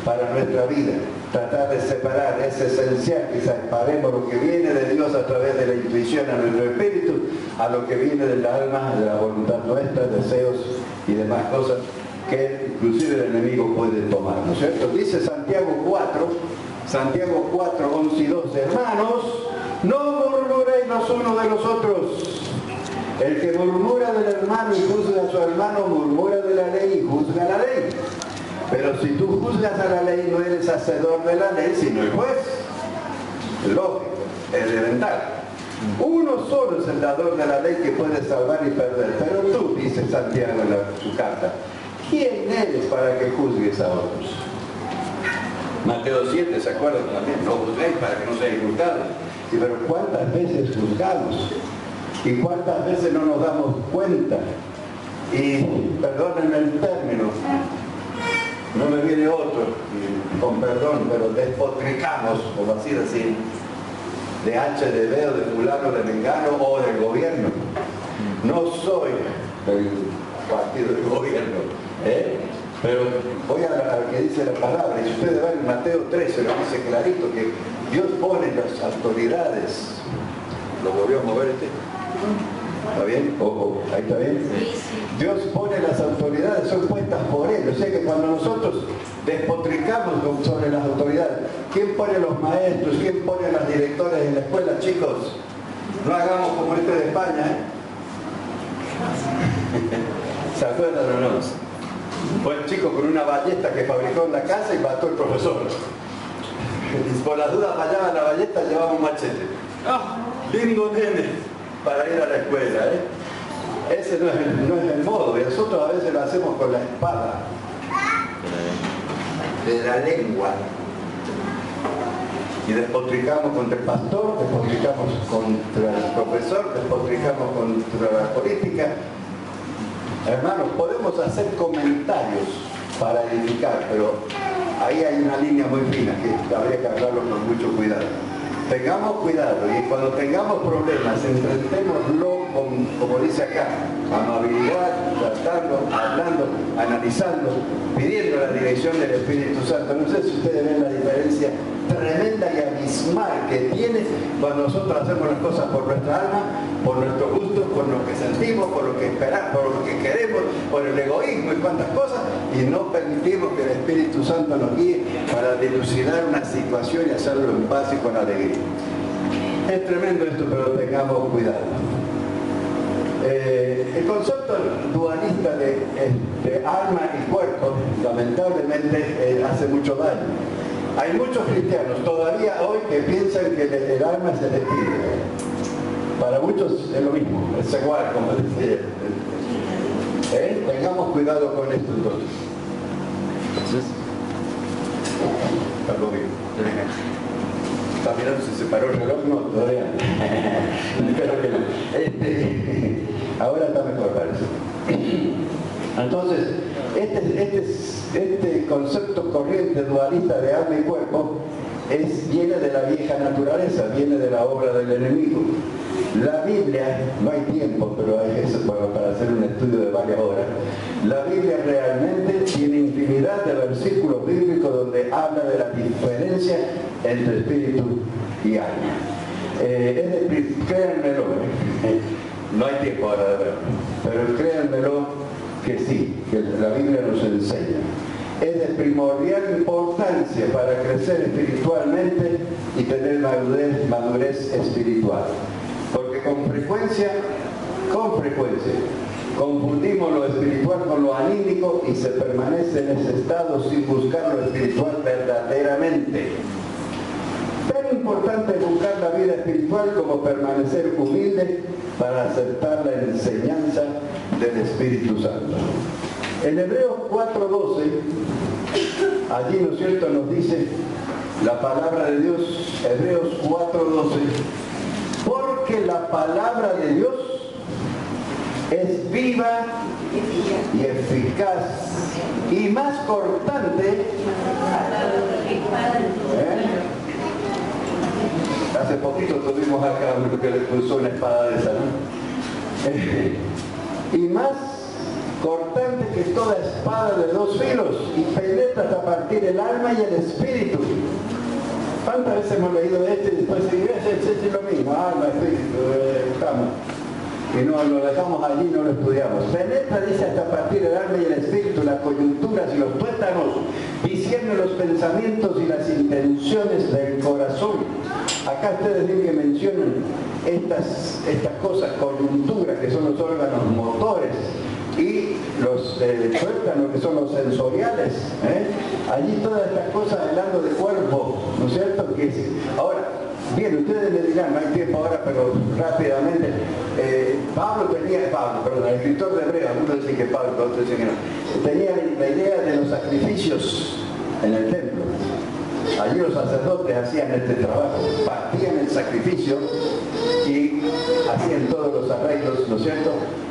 para nuestra vida. Tratar de separar, es esencial que separemos lo que viene de Dios a través de la intuición a nuestro espíritu, a lo que viene del alma, de la voluntad nuestra, deseos y demás cosas que inclusive el enemigo puede tomar, ¿no es cierto? Dice Santiago 4, 11 y 12, hermanos, no murmuréis los unos de los otros. El que murmura del hermano y juzga a su hermano, murmura de la ley y juzga la ley. Pero si tú juzgas a la ley, no eres hacedor de la ley, sino el juez. Lógico, elemental. Uno solo es el dador de la ley que puede salvar y perder. Pero tú, dice Santiago en su carta, ¿quién eres para que juzgues a otros? Mateo 7, ¿se acuerdan también? No juzguéis para que no seáis juzgados. Sí, pero ¿cuántas veces juzgamos? ¿Y cuántas veces no nos damos cuenta? Y, perdónenme el término, no me viene otro, con perdón, pero despotricamos, por así decir, de HDB o de fulano, de mengano o del gobierno. No soy del partido del gobierno, pero voy a lo que dice la palabra. Y si ustedes van en Mateo 13, lo dice clarito, que Dios pone las autoridades. ¿Lo volvió a mover este? ¿Está bien? Ojo, ahí está bien. Dios pone las autoridades, son puestas por Él. O sea que cuando nosotros despotricamos sobre las autoridades, ¿quién pone los maestros? ¿Quién pone las directoras en la escuela? Chicos, no hagamos como este de España, ¿Se acuerdan o no? Fue el chico con una ballesta que fabricó en la casa y mató al profesor. Y por las dudas fallaba la ballesta, llevaba un machete. ¡Ah! Lindo nene para ir a la escuela, Ese no es el modo, y nosotros a veces lo hacemos con la espada de la lengua. Y despotricamos contra el pastor, despotricamos contra el profesor, despotricamos contra la política. Hermanos, podemos hacer comentarios para edificar, pero ahí hay una línea muy fina que habría que hablarlo con mucho cuidado. Tengamos cuidado y cuando tengamos problemas, enfrentémoslo con, como dice acá, amabilidad, tratando, hablando, analizando, pidiendo la dirección del Espíritu Santo. No sé si ustedes ven la diferencia tremenda y abismal que tiene cuando nosotros hacemos las cosas por nuestra alma, por nuestro gusto, por lo que sentimos, por lo que esperamos, por lo que queremos, por el egoísmo y cuantas cosas, y no permitimos que el Espíritu Santo nos guíe para dilucidar una situación y hacerlo en paz y con alegría. Es tremendo esto, pero tengamos cuidado. El concepto dualista de alma y cuerpo, lamentablemente, hace mucho daño. Hay muchos cristianos todavía hoy que piensan que el alma es el espíritu. Para muchos es lo mismo, es igual, como decía. Tengamos cuidado con esto entonces. Carlos, ¿está mirando si se paró el reloj? No, todavía no. Espero que no. Ahora está mejor, parece. Entonces, este concepto corriente dualista de alma y cuerpo viene de la vieja naturaleza, viene de la obra del enemigo. La Biblia, no hay tiempo, pero hay eso para hacer un estudio de varias horas. La Biblia realmente tiene infinidad de versículos bíblicos donde habla de la diferencia entre espíritu y alma. Créanmelo, no hay tiempo ahora de verlo, pero créanmelo que sí, que la Biblia nos enseña. Es de primordial importancia para crecer espiritualmente y tener madurez espiritual. Porque con frecuencia, confundimos lo espiritual con lo anímico y se permanece en ese estado sin buscar lo espiritual verdaderamente. Tan importante es buscar la vida espiritual como permanecer humilde para aceptar la enseñanza del Espíritu Santo. En Hebreos 4:12, allí, ¿no es cierto?, nos dice la palabra de Dios, Hebreos 4:12, porque la palabra de Dios es viva y eficaz y más cortante. Hace poquito tuvimos acá uno que le puso una espada de esa, ¿no? Y más cortante que toda espada de dos filos y penetra hasta partir el alma y el espíritu. ¿Cuántas veces hemos leído esto y después es lo mismo? Alma, espíritu, estamos. Y no lo dejamos allí y no lo estudiamos. Penetra, dice, hasta partir el alma y el espíritu, las coyunturas y los tuétanos, discierne los pensamientos y las intenciones del corazón. Acá ustedes ven que mencionan estas cosas, coyunturas, que son los órganos motores, y los tuétanos, que son los sensoriales. Allí todas estas cosas hablando de cuerpo, ¿no es cierto? Ahora, bien, ustedes me dirán, no hay tiempo ahora, pero rápidamente, el escritor de Hebreos, algunos dicen que Pablo, otros dicen que no, tenía la idea de los sacrificios en el templo. Allí los sacerdotes hacían este trabajo, partían el sacrificio y hacían todos los arreglos, ¿no es cierto?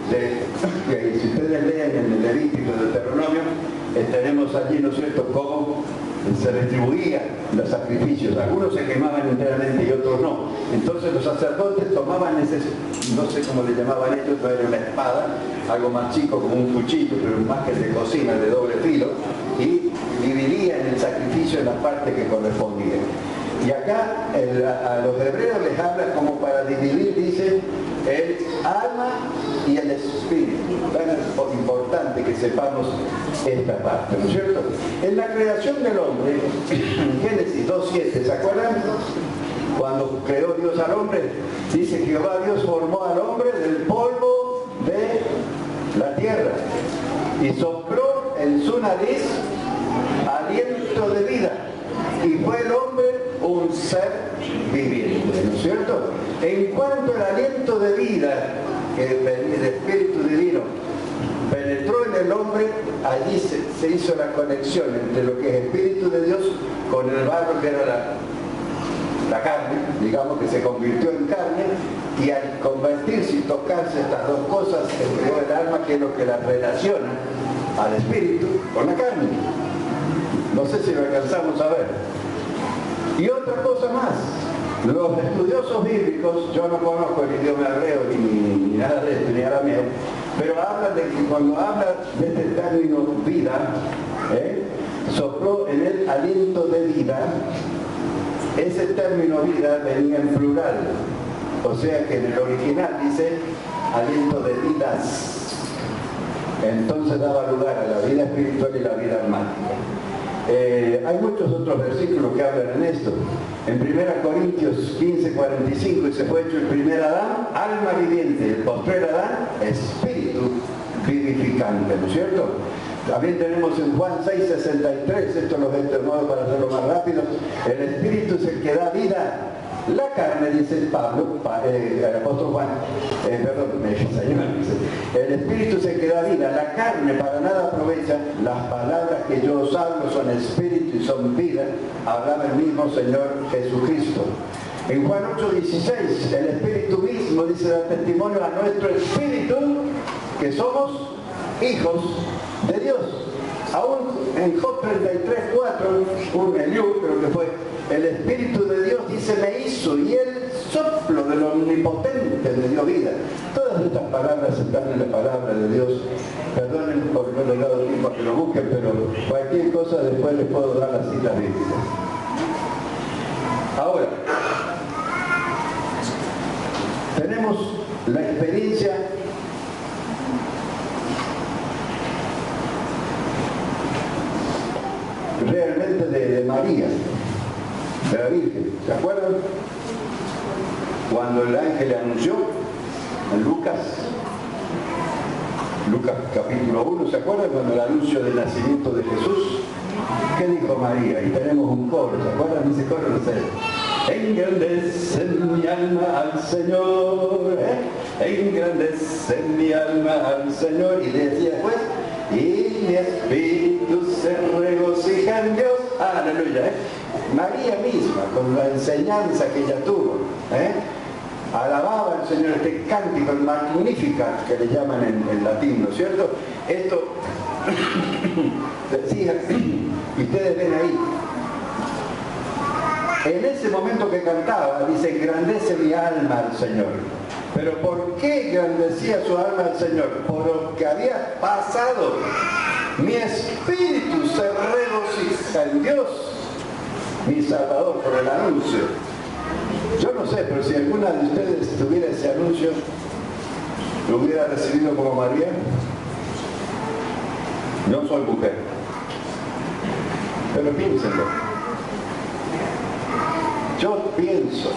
Si ustedes leen en el Levítico, en el Deuteronomio, tenemos allí, ¿no es cierto?, cómo se retribuían los sacrificios. Algunos se quemaban enteramente y otros no. Entonces los sacerdotes tomaban ese, no sé cómo le llamaban ellos, no era una espada, algo más chico como un cuchillo, pero más que el de cocina, de doble filo, y dividían el sacrificio en la parte que correspondía. Y acá a los hebreos les habla como para dividir, dice, el alma y el espíritu. Es importante que sepamos esta parte, ¿no es cierto? En la creación del hombre, en Génesis 2:7, ¿se acuerdan? Cuando creó Dios al hombre, dice Jehová Dios formó al hombre del polvo de la tierra y sopló en su nariz aliento de vida. Y fue el hombre un ser viviente, ¿no es cierto? En cuanto al aliento de vida que el Espíritu Divino penetró en el hombre, allí se hizo la conexión entre lo que es Espíritu de Dios con el barro que era la carne, digamos que se convirtió en carne, y al convertirse y tocarse estas dos cosas, se creó el alma, que es lo que la relaciona al Espíritu con la carne. No sé si lo alcanzamos a ver. Y otra cosa más, los estudiosos bíblicos, yo no conozco el idioma hebreo ni nada de esto, ni arameo, pero hablan de que cuando habla de este término vida, sopló en él aliento de vida, ese término vida venía en plural, o sea que en el original dice aliento de vidas, entonces daba lugar a la vida espiritual y la vida almática. Hay muchos otros versículos que hablan en esto. En 1 Corintios 15:45 dice: fue hecho el primer Adán, alma viviente, el postrer Adán, espíritu vivificante, ¿no es cierto? También tenemos en Juan 6:63, esto lo he tomado para hacerlo más rápido, el espíritu es el que da vida. La carne, dice Pablo, el apóstol Juan, Señor, dice, el espíritu se que da vida, la carne para nada aprovecha, las palabras que yo os hablo son espíritu y son vida, hablaba el mismo Señor Jesucristo. En Juan 8:16, el espíritu mismo, dice, da testimonio a nuestro espíritu que somos hijos de Dios. Aún en Job 33:4, un Eliú, creo que fue, el Espíritu de Dios, dice, me hizo, y el soplo del Omnipotente me dio vida. Todas estas palabras están en la palabra de Dios. Perdonen porque no les he dado tiempo a que lo busquen, pero cualquier cosa después les puedo dar las citas bíblicas. Ahora, tenemos la experiencia realmente de María, de la Virgen. ¿Se acuerdan? Cuando el ángel le anunció en Lucas capítulo 1, ¿se acuerdan? Cuando el anuncio del nacimiento de Jesús, ¿qué dijo María? Y tenemos un coro, ¿se acuerdan? Dice coro, no sé. Engrandece mi alma al Señor, engrandece mi alma al Señor. Y le decía después, y mi espíritu se regocija en Dios. Aleluya. María misma, con la enseñanza que ella tuvo, alababa al Señor, este cántico, el Magnificat, que le llaman en latín, ¿no es cierto? Esto decía, y ustedes ven ahí, en ese momento que cantaba, dice, engrandece mi alma al Señor. Pero ¿por qué engrandecía su alma al Señor? Por lo que había pasado. Mi espíritu se regocija en Dios, mi Salvador, por el anuncio. Yo no sé, pero si alguna de ustedes tuviera ese anuncio, ¿lo hubiera recibido como María? Yo soy mujer. Pero piénsenlo. Yo pienso,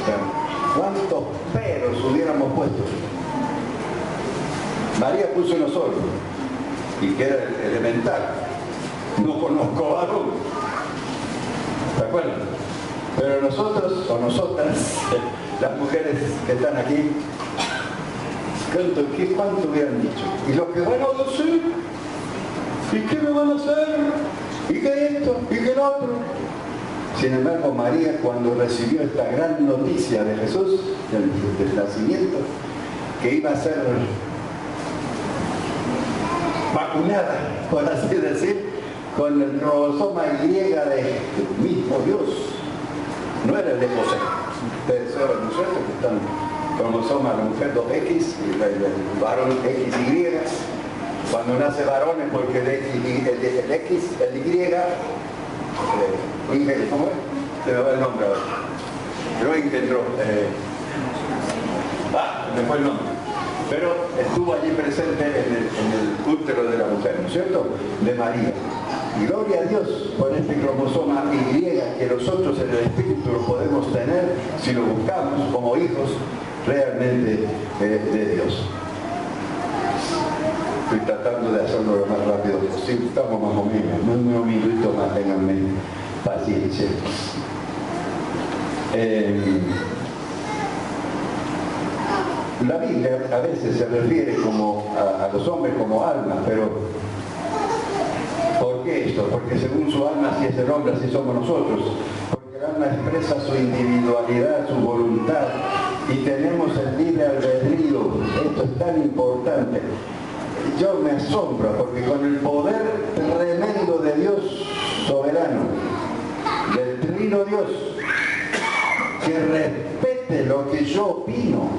¿cuántos peros hubiéramos puesto? María puso uno solo, y que era elemental. No conozco varón. ¿Se acuerdan? Pero nosotros, o nosotras, las mujeres que están aquí, ¿cuánto hubieran dicho? ¿Y lo que van a decir? ¿Y qué me van a hacer? ¿Y qué esto? ¿Y qué lo otro? Sin embargo, María, cuando recibió esta gran noticia de Jesús, del nacimiento, que iba a ser vacunada, por así decir, con el cromosoma Y del mismo Dios. No era el de José. Ustedes saben, ¿no es cierto? Que están cromosoma la mujer 2X y el varón XY. Cuando nace varón es porque el Y, ¿cómo es? Se me va el nombre ahora. Creo que entró. Me fue el nombre. Pero estuvo allí presente en el útero de la mujer, ¿no es cierto? De María. Y gloria a Dios por este cromosoma Y que nosotros en el Espíritu lo podemos tener si lo buscamos como hijos realmente de Dios. Estoy tratando de hacerlo lo más rápido posible, estamos más o menos, un minutito más, ténganme paciencia. La Biblia a veces se refiere como a los hombres como almas, pero ¿por qué esto? Porque según su alma así es el hombre, así somos nosotros. Porque el alma expresa su individualidad, su voluntad, y tenemos el libre albedrío. Esto es tan importante. Yo me asombro porque con el poder tremendo de Dios soberano, del trino Dios, que respete lo que yo opino,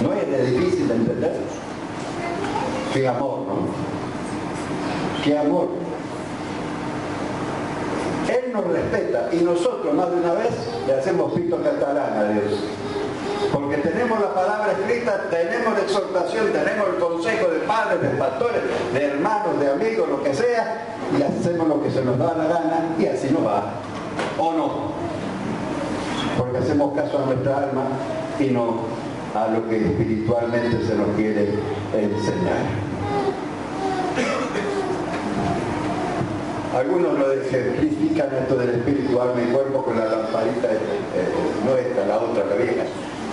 no es difícil de entender. Qué amor, ¿no? Qué amor. Él nos respeta y nosotros más de una vez le hacemos pito catalán a Dios. Porque tenemos la palabra escrita, tenemos la exhortación, tenemos el consejo de padres, de pastores, de hermanos, de amigos, lo que sea, y hacemos lo que se nos da la gana y así nos va. ¿O no? Porque hacemos caso a nuestra alma y no a lo que espiritualmente se nos quiere enseñar. Algunos lo ejemplifican esto del espíritu, alma y cuerpo con la lamparita, no esta, la otra, la vieja,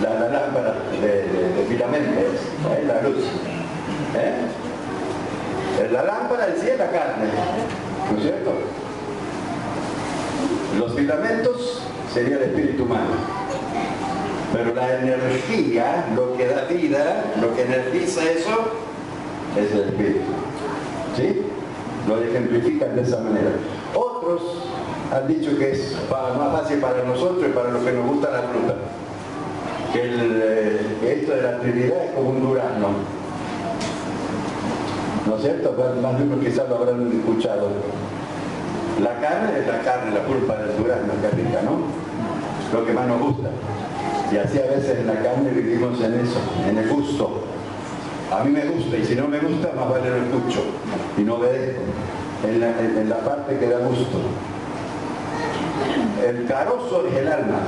la lámpara de filamento, es la luz. La lámpara en sí es la carne, ¿no es cierto? Los filamentos sería el espíritu humano. Pero la energía, lo que da vida, lo que energiza eso, es el espíritu. ¿Sí? Lo ejemplifican de esa manera. Otros han dicho que es más fácil para nosotros y para los que nos gusta la fruta. Que esto de la Trinidad es como un durazno. ¿No es cierto? Más de uno quizás lo habrán escuchado. La carne es la carne, la pulpa del durazno, que rica, ¿no? Lo que más nos gusta. Y así a veces en la carne vivimos en eso, en el gusto. A mí me gusta y si no me gusta, más vale lo escucho y no obedezco. En la parte que da gusto. El carozo es el alma,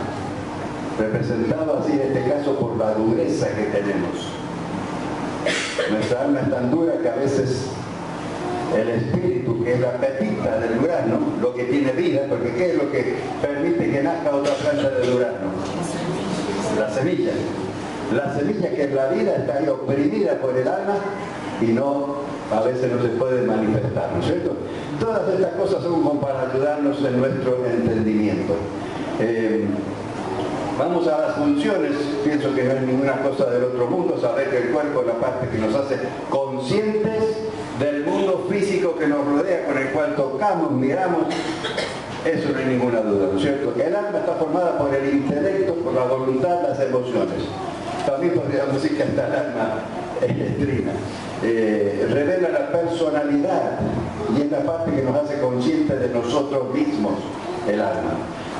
representado así en este caso por la dureza que tenemos. Nuestra alma es tan dura que a veces el espíritu, que es la pepita del durazno, lo que tiene vida, porque ¿qué es lo que permite que nazca otra planta de durazno? La semilla. La semilla, que es la vida, está ahí oprimida por el alma y no, a veces no se puede manifestar, ¿no es cierto? Todas estas cosas son como para ayudarnos en nuestro entendimiento. Vamos a las funciones. Pienso que no es ninguna cosa del otro mundo saber que el cuerpo es la parte que nos hace conscientes del mundo físico que nos rodea, con el cual tocamos, miramos. Eso no hay ninguna duda, ¿no es cierto? El alma está formada por el intelecto, por la voluntad, las emociones. También podríamos decir que hasta el alma es trina. Revela la personalidad y es la parte que nos hace conscientes de nosotros mismos, el alma.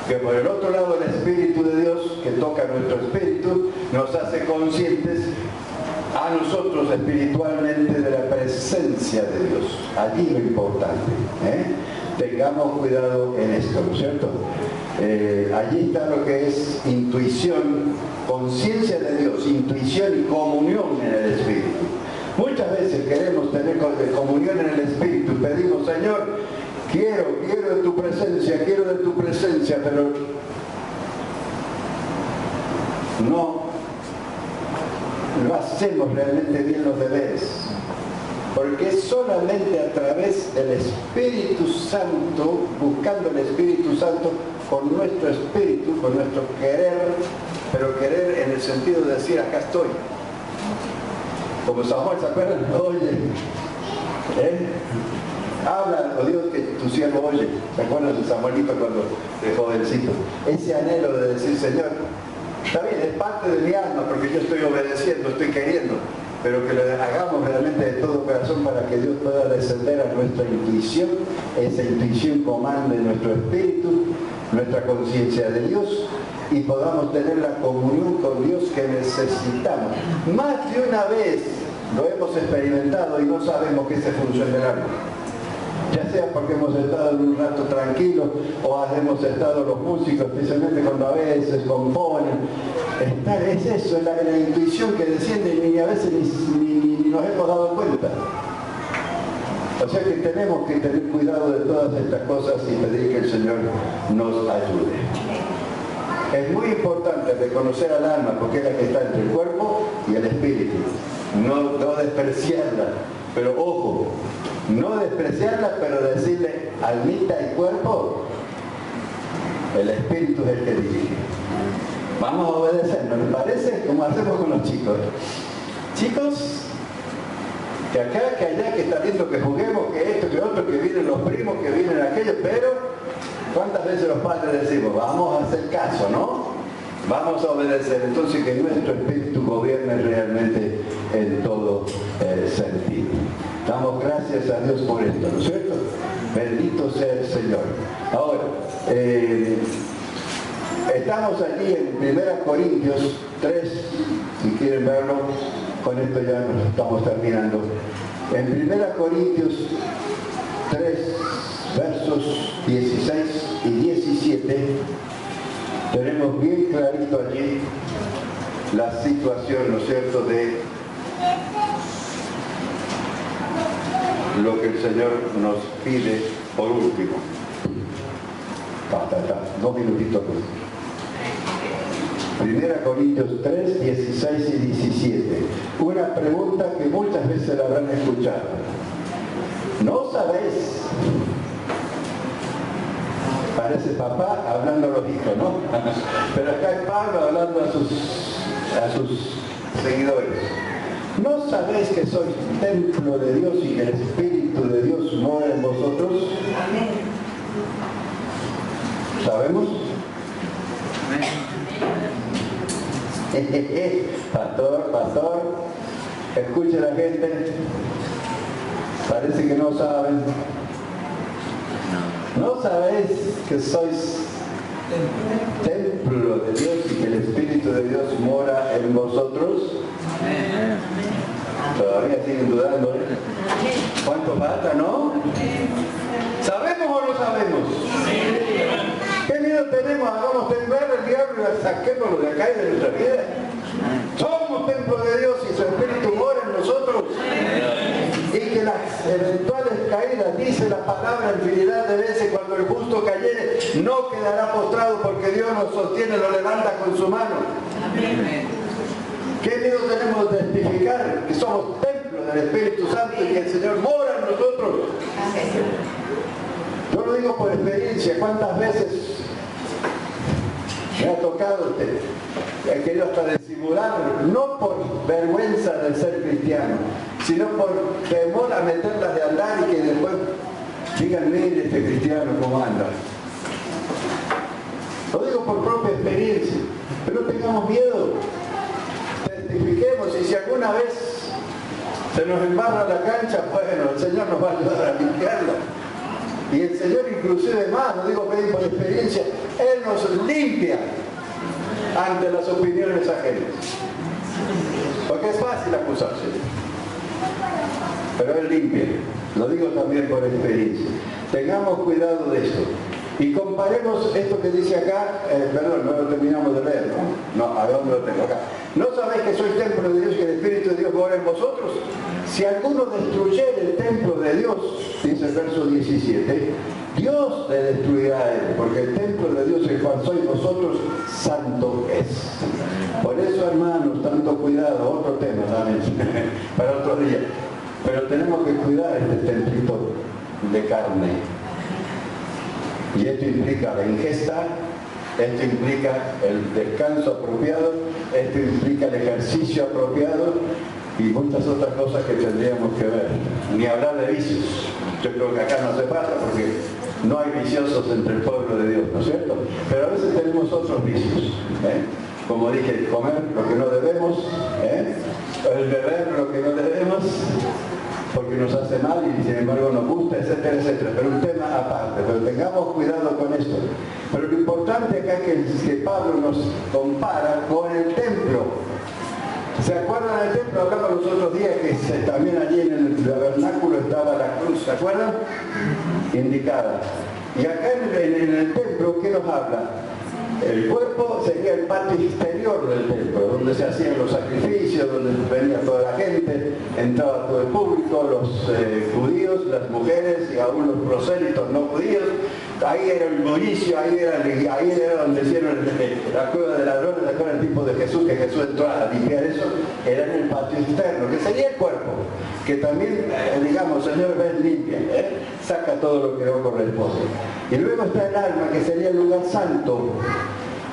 Que por el otro lado el Espíritu de Dios, que toca nuestro espíritu, nos hace conscientes a nosotros espiritualmente de la presencia de Dios. Allí lo importante. Tengamos cuidado en esto, ¿no es cierto? Allí está lo que es intuición, conciencia de Dios, intuición y comunión en el Espíritu. Muchas veces queremos tener comunión en el Espíritu, pedimos, Señor, quiero de tu presencia, pero no hacemos realmente bien los deberes. Porque es solamente a través del Espíritu Santo, buscando el Espíritu Santo con nuestro espíritu, con nuestro querer, pero querer en el sentido de decir, acá estoy. Como Samuel, ¿se acuerdan? Oye, Habla, oh Dios, que tu siervo oye. ¿Se acuerdan de Samuelito cuando de jovencito? Ese anhelo de decir, Señor, está bien, es parte de mi alma porque yo estoy obedeciendo, estoy queriendo, pero que lo hagamos realmente de todo corazón para que Dios pueda descender a nuestra intuición, esa intuición comande nuestro espíritu, nuestra conciencia de Dios, y podamos tener la comunión con Dios que necesitamos. Más de una vez lo hemos experimentado y no sabemos que esa es función del alma. Ya sea porque hemos estado en un rato tranquilo o hemos estado los músicos, especialmente cuando a veces componen. Es eso, es la intuición que desciende y a veces ni nos hemos dado cuenta. O sea que tenemos que tener cuidado de todas estas cosas y pedir que el Señor nos ayude. Es muy importante reconocer al alma porque es la que está entre el cuerpo y el espíritu. No despreciarla, pero ojo, no despreciarla, pero decirle almita y cuerpo, el espíritu es el que dirige. Vamos a obedecer, ¿no les parece? Como hacemos con los chicos. Chicos, que acá, que allá, que está viendo que juguemos, que esto, que otro, que vienen los primos, que vienen aquellos, pero ¿cuántas veces los padres decimos, vamos a hacer caso, ¿no? Vamos a obedecer, entonces que nuestro espíritu gobierne realmente en todo sentido. Damos gracias a Dios por esto, ¿no es cierto? Bendito sea el Señor. Ahora, estamos allí en 1 Corintios 3, si quieren verlo, con esto ya nos estamos terminando. En 1 Corintios 3, versos 16 y 17, tenemos bien clarito allí la situación, ¿no es cierto?, de lo que el Señor nos pide por último. Dos minutitos. 1 Corintios 3, 16 y 17. Una pregunta que muchas veces la habrán escuchado. ¿No sabéis? Parece papá hablando a los hijos, ¿no? Pero acá es Pablo hablando a sus seguidores. ¿No sabéis que sois templo de Dios y que el Espíritu de Dios mora en vosotros? ¿Sabemos? Pastor, escuche la gente. Parece que no saben. ¿No sabéis que sois templo de Dios y que el Espíritu de Dios mora en vosotros? Todavía siguen dudando, ¿eh? ¿Cuánto falta, no? ¿Sabemos o no sabemos? ¿Qué miedo tenemos? Hagamos temblar al diablo y saquémoslo de acá y de nuestra vida. Somos templo de Dios y su Espíritu mora en nosotros. Y que las eventuales caídas, dice la palabra infinidad de veces, cuando el justo cayere, no quedará postrado porque Dios nos sostiene, lo levanta con su mano. ¿Qué miedo tenemos de testificar que somos templo del Espíritu Santo y que el Señor mora en nosotros? Yo lo digo por experiencia. ¿Cuántas veces me ha tocado he querido hasta disimular, no por vergüenza de ser cristiano, sino por temor a meterlas de andar y que después digan, mire este cristiano cómo anda? Lo digo por propia experiencia, pero no tengamos miedo, testifiquemos, y si alguna vez se nos embarra la cancha, bueno, el Señor nos va a ayudar a limpiarla. Y el Señor inclusive más, lo digo por experiencia, Él nos limpia ante las opiniones ajenas. Porque es fácil acusarse, pero Él limpia. Lo digo también por experiencia. Tengamos cuidado de esto. Y comparemos esto que dice acá, perdón, no lo terminamos de leer, ¿no? No, ¿a dónde lo tengo acá? ¿No sabéis que sois templo de Dios y que el Espíritu de Dios mora en vosotros? Si alguno destruyere el templo de Dios, dice el verso 17, Dios le destruirá a él, porque el templo de Dios, el cual sois vosotros, santo es. Por eso, hermanos, tanto cuidado, otro tema también, para otro día. Pero tenemos que cuidar este templito de carne. Y esto implica la ingesta, esto implica el descanso apropiado, esto implica el ejercicio apropiado, y muchas otras cosas que tendríamos que ver. Ni hablar de vicios. Yo creo que acá no hace falta porque no hay viciosos entre el pueblo de Dios, ¿no es cierto? Pero a veces tenemos otros vicios. Como dije, comer lo que no debemos, el beber lo que no debemos, porque nos hace mal y sin embargo nos gusta, etcétera, etcétera. Pero un tema aparte, pero tengamos cuidado con esto. Pero lo importante acá es que Pablo nos compara con el templo. ¿Se acuerdan del templo? Hablamos los otros días que también allí en el tabernáculo estaba la cruz, ¿se acuerdan? Indicada. Y acá en el templo, ¿qué nos habla? El cuerpo sería el patio exterior del templo, donde se hacían los sacrificios, donde venía toda la gente, entraba todo el público, los judíos, las mujeres y aún los prosélitos no judíos. Ahí era el bullicio, ahí era donde hicieron la cueva de ladrones, ¿se acuerdan el tipo de Jesús? Que Jesús entró a limpiar eso, era en el patio externo, que sería el cuerpo, que también, digamos, Señor, ven, limpia, saca todo lo que no corresponde. Y luego está el alma, que sería el lugar santo,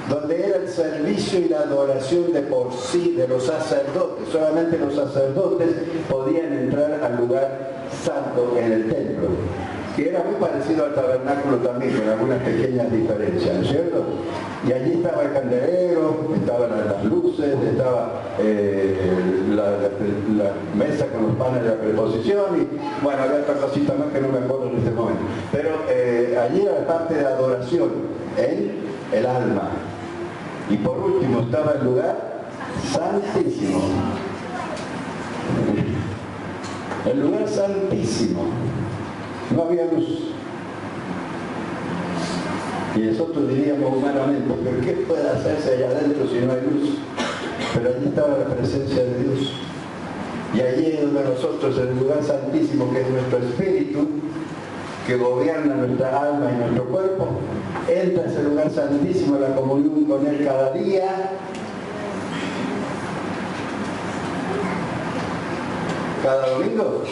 donde era el servicio y la adoración de por sí de los sacerdotes. Solamente los sacerdotes podían entrar al lugar santo en el templo, que era muy parecido al tabernáculo también, con algunas pequeñas diferencias, ¿no es cierto? Y allí estaba el candelero, estaban las luces, estaba la mesa con los panes de la preposición y bueno, había otra cosita más que no me acuerdo en este momento. Pero allí era la parte de adoración en el alma. Y por último estaba el lugar santísimo. El lugar santísimo. No había luz. Y nosotros diríamos humanamente, ¿pero qué puede hacerse allá adentro si no hay luz? Pero allí estaba la presencia de Dios. Y allí es donde nosotros, el lugar santísimo, que es nuestro espíritu, que gobierna nuestra alma y nuestro cuerpo, entra a ese lugar santísimo, la comunión con Él cada día. ¿Cada domingo?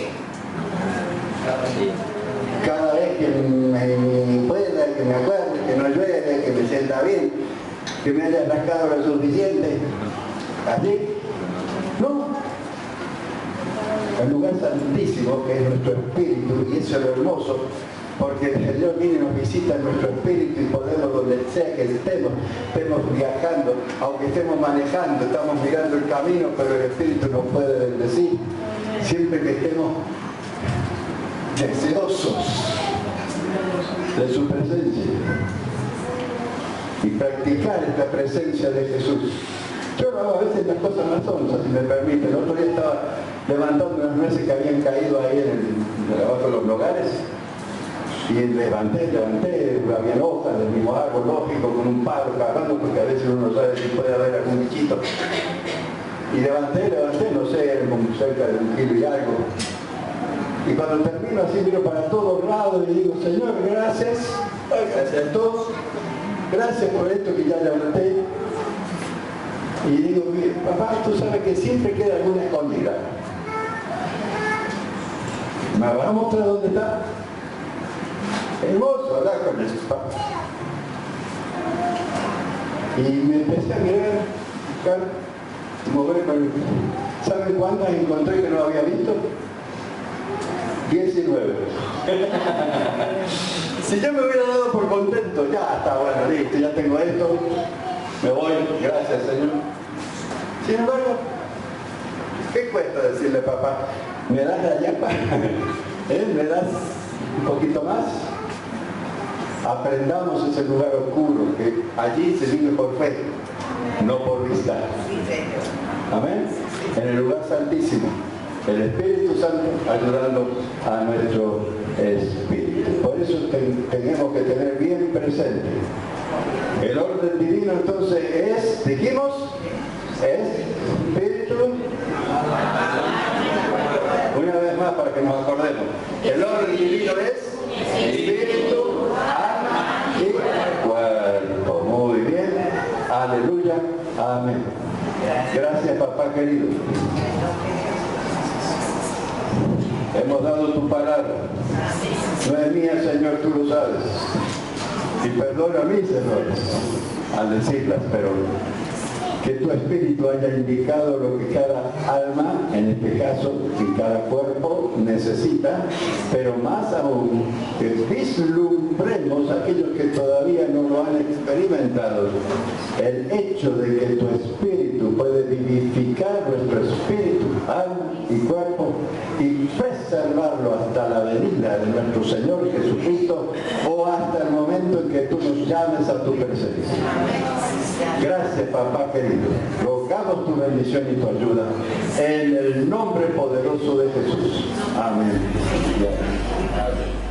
Cada vez que me pueda, que me acuerde, que no llueve, que me sienta bien, que me haya rascado lo suficiente. ¿Allí? No. El lugar santísimo, que es nuestro espíritu, y eso es lo hermoso, porque el Señor viene y nos visita en nuestro espíritu y podemos, donde sea que estemos viajando, aunque estemos manejando, estamos mirando el camino, pero el espíritu nos puede bendecir, siempre que estemos deseosos de su presencia y practicar esta presencia de Jesús. Yo lo hago a veces las cosas más onzas, si me permite. El otro día estaba levantando unas nueces que habían caído ahí abajo de los lugares y levanté, había hojas del mismo árbol, lógico, con un palo cagando, porque a veces uno no sabe si puede haber algún bichito. Y levanté, no sé, cerca de 1 kilo y algo. Y cuando termino así miro para todos lados y digo, Señor, gracias a todos, gracias por esto que ya levanté. Y digo, papá, tú sabes que siempre queda alguna escondida. ¿Me vas a mostrar dónde está? Hermoso, ¿verdad? Con eso, papá. Y me empecé a mirar, buscar, moverme. ¿Saben cuántas encontré que no había visto? 19. Si yo me hubiera dado por contento, ya está, bueno, listo, ya tengo esto, me voy, gracias Señor. Sin embargo, ¿qué cuesta decirle, papá? ¿Me das la yapa? ¿Me das un poquito más? Aprendamos ese lugar oscuro, que allí se vive por fe, no por vista. Amén. En el lugar santísimo, el Espíritu Santo ayudando a nuestro espíritu. Por eso tenemos que tener bien presente. El orden divino entonces es, dijimos, es Espíritu. Una vez más para que nos acordemos. El orden divino es Espíritu, alma y cuerpo. Muy bien. Aleluya. Amén. Gracias, papá querido. Hemos dado tu palabra. No es mía, Señor, tú lo sabes. Y perdona a mí, Señor, al decirlas, pero que tu Espíritu haya indicado lo que cada alma, en este necesita, pero más aún que vislumbremos aquellos que todavía no lo han experimentado, el hecho de que tu espíritu puede vivificar nuestro espíritu, alma y cuerpo y preservarlo hasta la venida de nuestro Señor Jesucristo o hasta el momento en que tú nos llames a tu presencia. Gracias, papá querido. Rogamos tu bendición y tu ayuda en el nombre poderoso de Jesús. Amén. Amén.